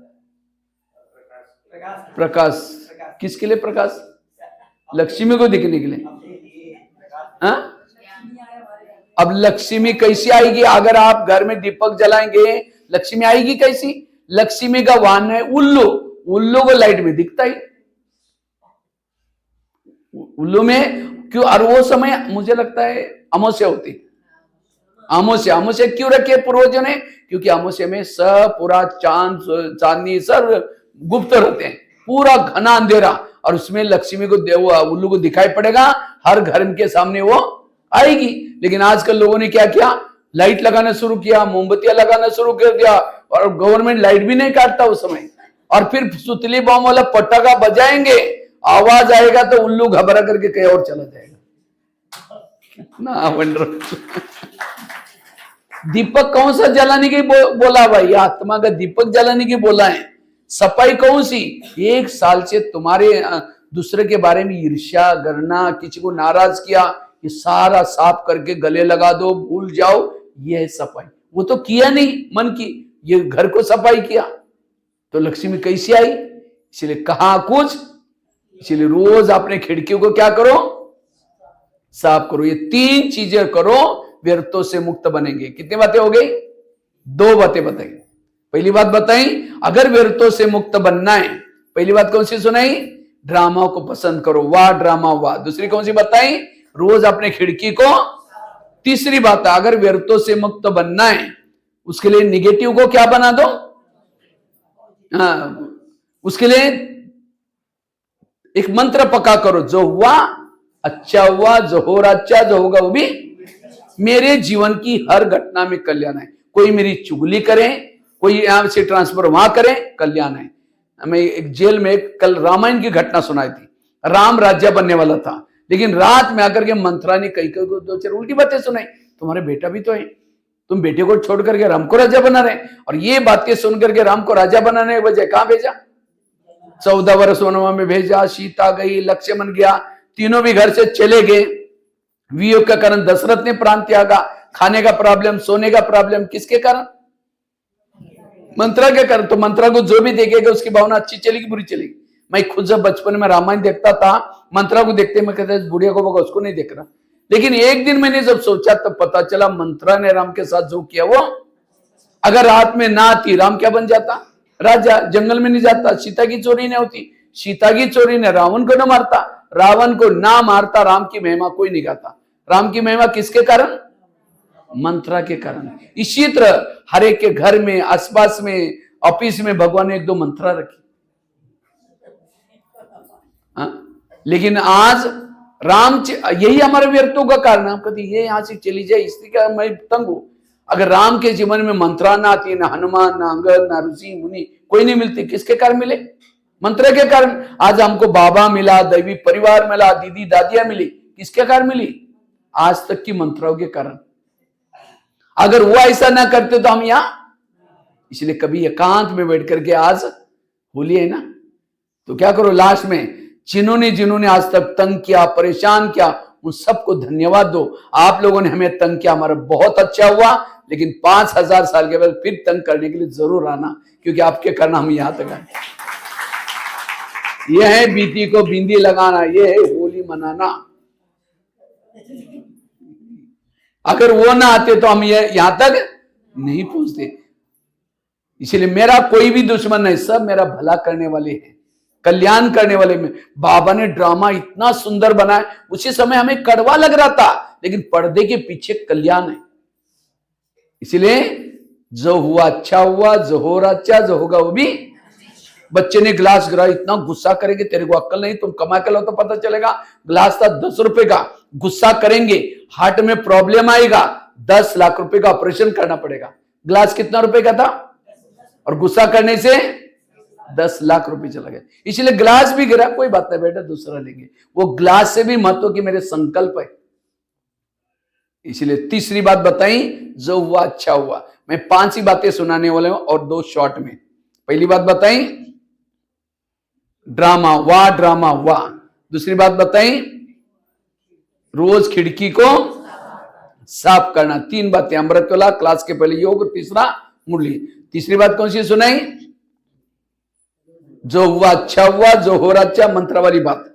प्रकाश। किसके लिए प्रकाश, लक्ष्मी को दिखने के लिए। अब लक्ष्मी कैसी आएगी, अगर आप घर में दीपक जलाएंगे, लक्ष्मी आएगी कैसी। लक्ष्मी का वाहन है उल्लू, उल्लू को लाइट में दिखता ही, उल्लू में क्यों। और वो समय मुझे लगता है अमावस्या होती, अमावस्या क्यों रखे पूर्वजों ने, क्योंकि अमावस्या में सब पूरा चांद चांदनी सब गुप्त रहते हैं, पूरा घना अंधेरा, और उसमें लक्ष्मी को उल्लू को दिखाई पड़ेगा, हर घर के सामने वो आएगी। लेकिन आजकल लोगों ने क्या किया, लाइट लगाना शुरू किया, मोमबत्तियां लगाना शुरू कर दिया, और गवर्नमेंट लाइट भी नहीं काटता उस समय। और फिर सुतली बम वाला पटाखा बजाएंगे, आवाज आएगा तो उल्लू घबरा करके कहीं और चला जाएगा। कितना वंडरफुल। दीपक कौन सा जलाने की बोला भाई, आत्मा का दीपक जलाने की बोला है। सफाई कौन सी, एक साल से तुम्हारे दूसरे के बारे में ईर्ष्या करना, किसी को नाराज किया, ये सारा साफ करके गले लगा दो, भूल जाओ, ये है सफाई। वो तो किया नहीं मन की, ये घर को सफाई किया, तो लक्ष्मी कैसी आई। इसलिए कहा कुछ, इसलिए रोज अपने खिड़कियों को क्या करो, साफ करो। ये 3 चीजें करो, व्यर्थों से मुक्त बनेंगे। कितनी बातें हो गई, 2 बातें बताई। पहली बात बताई, अगर व्यर्थों से मुक्त बनना है, पहली बात कौन सी सुनाई, ड्रामा को पसंद करो, वाह ड्रामा वाह। दूसरी कौन सी बताई, रोज अपने खिड़की को। तीसरी बात, अगर व्यर्थों से मुक्त बनना है, उसके लिए निगेटिव को क्या बना दो, उसके लिए एक मंत्र पक्का करो, जो हुआ अच्छा हुआ, जो हो रहा अच्छा, जो होगा वो भी मेरे जीवन की हर घटना में कल्याण है। कोई मेरी चुगली करे, कोई यहां से ट्रांसफर वहां करे, कल्याण है। हमें एक जेल में कल रामायण की घटना सुनाई थी। राम राज्य बनने वाला था, लेकिन रात में आकर के मंत्रा ने कई को 2-4 उल्टी बातें सुनाई। तुम्हारे बेटा भी तो है, तुम बेटे को छोड़ करके राम को राजा बना रहे। और ये बातें सुन करके राम को राजा बनाने के बजाय कहां भेजा, 14 वर्ष वनवास में भेजा। सीता गई, लक्ष्मण गया, तीनों भी घर से चले गए। वियोग का कारण दशरथ ने प्राण त्यागा। खाने का प्रॉब्लम, सोने का प्रॉब्लम, किसके कारण, मंत्रा के कारण। तो मंत्रा को जो भी देखेगा उसकी भावना अच्छी चलेगी बुरी चलेगी। मैं खुद जब बचपन में रामायण देखता था, मंत्रा को देखते मैं कहता बुढ़िया को बगा उसको नहीं देख रहा। लेकिन एक दिन मैंने जब सोचा तब पता चला मंत्रा ने राम के साथ जो किया, वो अगर रात में ना आती राम क्या बन जाता, राजा। जंगल में नहीं जाता, सीता की चोरी नहीं होती, सीता की चोरी ने रावण को न मारता, रावण को ना मारता, राम की महिमा कोई नहीं गाता। राम की महिमा किसके कारण, मंत्रा के कारण। इसी तरह हर एक के घर में, आसपास में, ऑफिस में भगवान ने 1-2 मंत्रा रखी। लेकिन आज राम, यही हमारे व्यर्थों का कारण। हम कहते ये यहां से चली जाए, इसलिए क्या मैं तंग हूं। अगर राम के जीवन में मंत्रा ना आती, ना हनुमान, ना अंगद, ना ऋषि मुनि, कोई नहीं मिलती, किसके कारण मिले, मंत्र के कारण। आज हमको बाबा मिला, दैवी परिवार मिला, दीदी दादियां मिली, किसके कारण मिली, आज तक की मंत्रों के कारण। अगर वो ऐसा ना करते तो हम यहां, इसलिए कभी एकांत में बैठ करके, आज होली है ना, तो क्या करो, लास्ट में जिन्होंने आज तक तंग किया, परेशान किया, उन सबको धन्यवाद दो। आप लोगों ने हमें तंग किया, हमारा बहुत अच्छा हुआ, लेकिन 5000 साल के बाद फिर तंग करने के लिए जरूर आना, क्योंकि आपके कारण हम यहां तक आए। ये है बीती को बिंदी लगाना, ये है होली मनाना। अगर वो ना आते तो हम ये यहां तक नहीं पहुंचते। इसलिए मेरा कोई भी दुश्मन नहीं, सब मेरा भला करने वाले हैं, कल्याण करने वाले में। बाबा ने ड्रामा इतना सुंदर बनाया, उसी समय हमें कड़वा लग रहा था, लेकिन पर्दे के पीछे कल्याण है। इसलिए जो हुआ अच्छा हुआ, जो हो रहा अच्छा, जो होगा वो भी। बच्चे ने गिलास गिरा, इतना गुस्सा करेंगे, तेरे को अक्ल नहीं, तुम कमा के लो तो पता चलेगा। गिलास था 10 रुपए का, गुस्सा करेंगे, हार्ट में प्रॉब्लम आएगा, 10 लाख रुपए का ऑपरेशन करना पड़ेगा। गिलास कितना रुपए का था, और गुस्सा करने से 10 लाख रुपए चला गया। इसलिए गिलास भी गिरा, कोई बात नहीं बेटा, दूसरा लेंगे। वो गिलास से भी महत्व की मेरे संकल्प है। इसलिए तीसरी बात बताई, जो हुआ अच्छा हुआ। मैं 5 ही बातें सुनाने वाले हूं और 2 शॉर्ट में। पहली बात बताई, ड्रामा हुआ। दूसरी बात बताई, रोज खिड़की को साफ करना। 3 बातें, अमृतवेला, क्लास के पहले योग, तीसरा मुरली। तीसरी बात कौन सी सुनाई, जो हुआ अच्छा हुआ, जो हो रहा अच्छा, मंत्र वाली बात।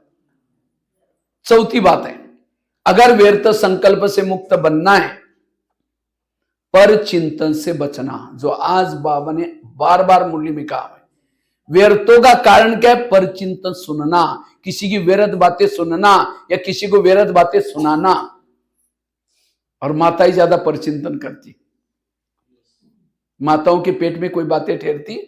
चौथी बात है, अगर व्यर्थ संकल्प से मुक्त बनना है, पर चिंतन से बचना। जो आज बाबा ने बार बार मुरली में कहा है, व्यर्थों का कारण क्या है, पर चिंतन सुनना, किसी की व्यर्थ बातें सुनना या किसी को व्यर्थ बातें सुनाना। और माताएं ज्यादा परचिंतन करती, माताओं के पेट में कोई बातें ठहरती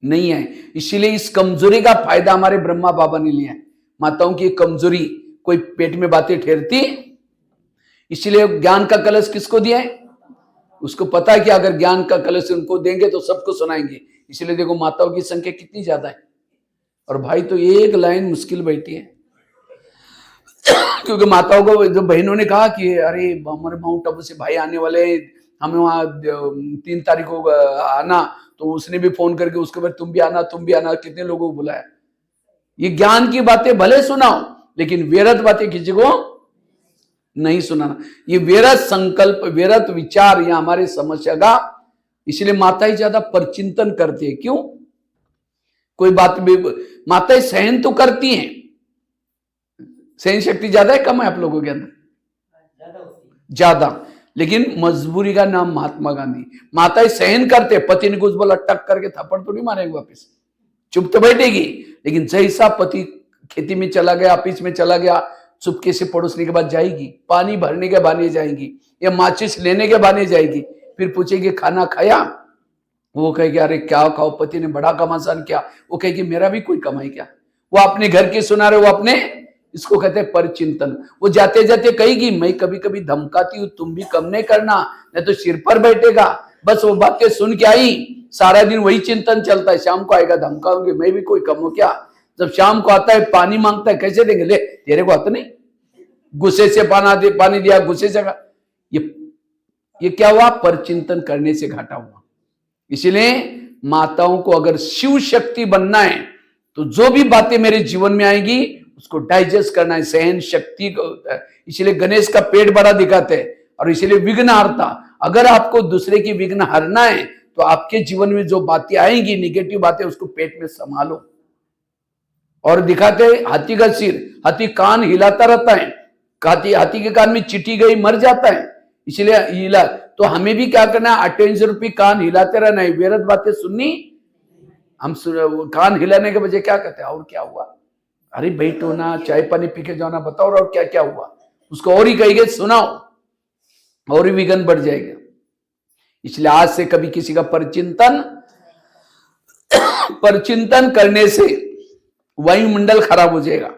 नहीं है। इसीलिए इस कमजोरी का फायदा हमारे ब्रह्मा बाबा ने लिया है। माताओं की कमजोरी, कोई पेट में बातें ठहरती, इसलिए ज्ञान का कलश किसको दिया है, उसको पता है कि अगर ज्ञान का कलश उनको देंगे तो सबको सुनाएंगे। इसलिए देखो माताओं की संख्या कितनी ज्यादा है, और भाई तो एक लाइन मुश्किल बैठी है। क्योंकि माताओं को, जो बहनों ने कहा कि अरे हमारे माउंट आबू से भाई आने वाले हैं, हमें वहां 3 तारीख को आना, तो उसने भी फोन करके उसके बाद तुम भी आना, कितने लोगों को बुलाया। ये ज्ञान की बातें भले सुनाओ, लेकिन व्यर्थ बातें किसी को नहीं सुनाना। ये व्यर्थ संकल्प, व्यर्थ विचार यह हमारी समस्या का। इसलिए माताएं ज्यादा परचिंतन करती है। क्यों, कोई बात भी माताएं सहन तो करती हैं, सहन शक्ति ज्यादा है कम है आप लोगों के अंदर, ज्यादा। लेकिन मजबूरी का नाम महात्मा गांधी। माताएं सहन करते, पति ने कुछ बोला टक करके थप्पड़ तो नहीं मारेंगे वापस, चुप तो बैठेगी। लेकिन जैसा पति खेती में चला गया, ऑफिस में चला गया, चुपके से पड़ोसने के बाद जाएगी, पानी भरने के बहाने जाएगी, या माचिस लेने के बहाने जाएगी। फिर पूछेगी खाना खाया, वो कहेगी अरे क्या खाओ, पति ने बड़ा घमासान किया। वो कहेगी मेरा भी कोई कमाई क्या। वो अपने घर की सुना रहे, वो अपने, इसको कहते हैं परचिंतन। वो जाते जाते कहेगी मैं कभी कभी धमकाती हूँ, तुम भी कम नहीं करना, नहीं तो सिर पर बैठेगा। बस वो बातें सुन के आई, सारा दिन वही चिंतन चलता है। शाम को आएगा, धमकाऊंगी, मैं भी कोई कम हूं क्या। जब शाम को आता है, पानी मांगता है, कैसे देंगे, ले तेरे को आता नहीं, गुस्से से पानी दिया, गुस्से से। ये क्या हुआ, परचिंतन करने से घाटा हुआ। इसलिए माताओं को अगर शिव शक्ति बनना है, तो जो भी बातें मेरे जीवन में आएगी उसको डाइजेस्ट करना है, सहन शक्ति को। इसलिए गणेश का पेट बड़ा दिखाते हैं, और इसलिए विघ्नहर्ता। अगर आपको दूसरे की विघ्न हरना है, तो आपके जीवन में जो बातें आएंगी, निगेटिव बातें, उसको पेट में संभालो। और दिखाते हैं हाथी का सिर, हाथी कान हिलाता रहता है, हाथी के कान में चींटी गई मर जाता है, इसलिए हिला। तो हमें भी क्या करना है, अटेंशन रूपी कान हिलाते रहना है, व्यर्थ बातें सुननी। हम कान हिलाने के बजाय क्या कहते हैं, और क्या हुआ, अरे बैठो ना, चाय पानी पी के जाओ ना, बताओ और क्या क्या हुआ, उसको और ही कहेंगे सुनाओ, और ही विघ्न बढ़ जाएगा। इसलिए आज से कभी किसी का परचिंतन करने से वायुमंडल खराब हो जाएगा।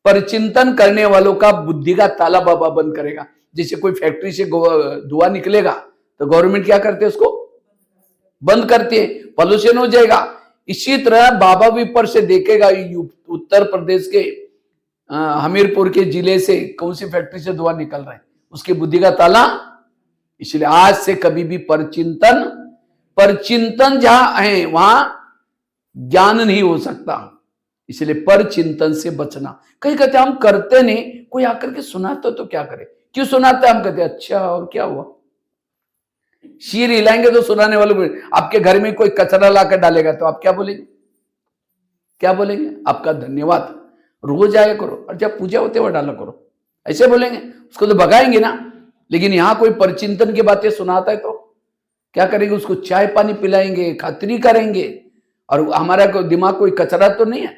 परचिंतन करने वालों का बुद्धि का ताला बाबा बंद करेगा। जैसे कोई फैक्ट्री से धुआं निकलेगा, तो गवर्नमेंट क्या करते है, उसको बंद करती है, पॉल्यूशन हो जाएगा। इसी तरह बाबा भी ऊपर से देखेगा, उत्तर प्रदेश के हमीरपुर के जिले से कौन सी फैक्ट्री से धुआं निकल रहा है, उसकी बुद्धि का ताला। इसलिए आज से कभी भी परचिंतन जहां है वहां ज्ञान नहीं हो सकता। इसलिए परचिंतन से बचना। कहीं कहते हम करते नहीं, कोई आकर के सुनाता तो क्या करे, क्यों सुनाता है, हम कहते अच्छा और क्या हुआ। शीर हिलाएंगे तो सुनाने वालों को, आपके घर में कोई कचरा लाकर डालेगा तो आप क्या बोलेंगे, क्या बोलेंगे? आपका धन्यवाद। रोज आया करो और जब पूजा होते हुए डाला करो, ऐसे बोलेंगे। उसको तो भगाएंगे ना। लेकिन यहां कोई परचिंतन की बातें सुनाता है तो क्या करेंगे? उसको चाय पानी पिलाएंगे, खातिरी करेंगे। और हमारा दिमाग कोई कचरा तो नहीं है।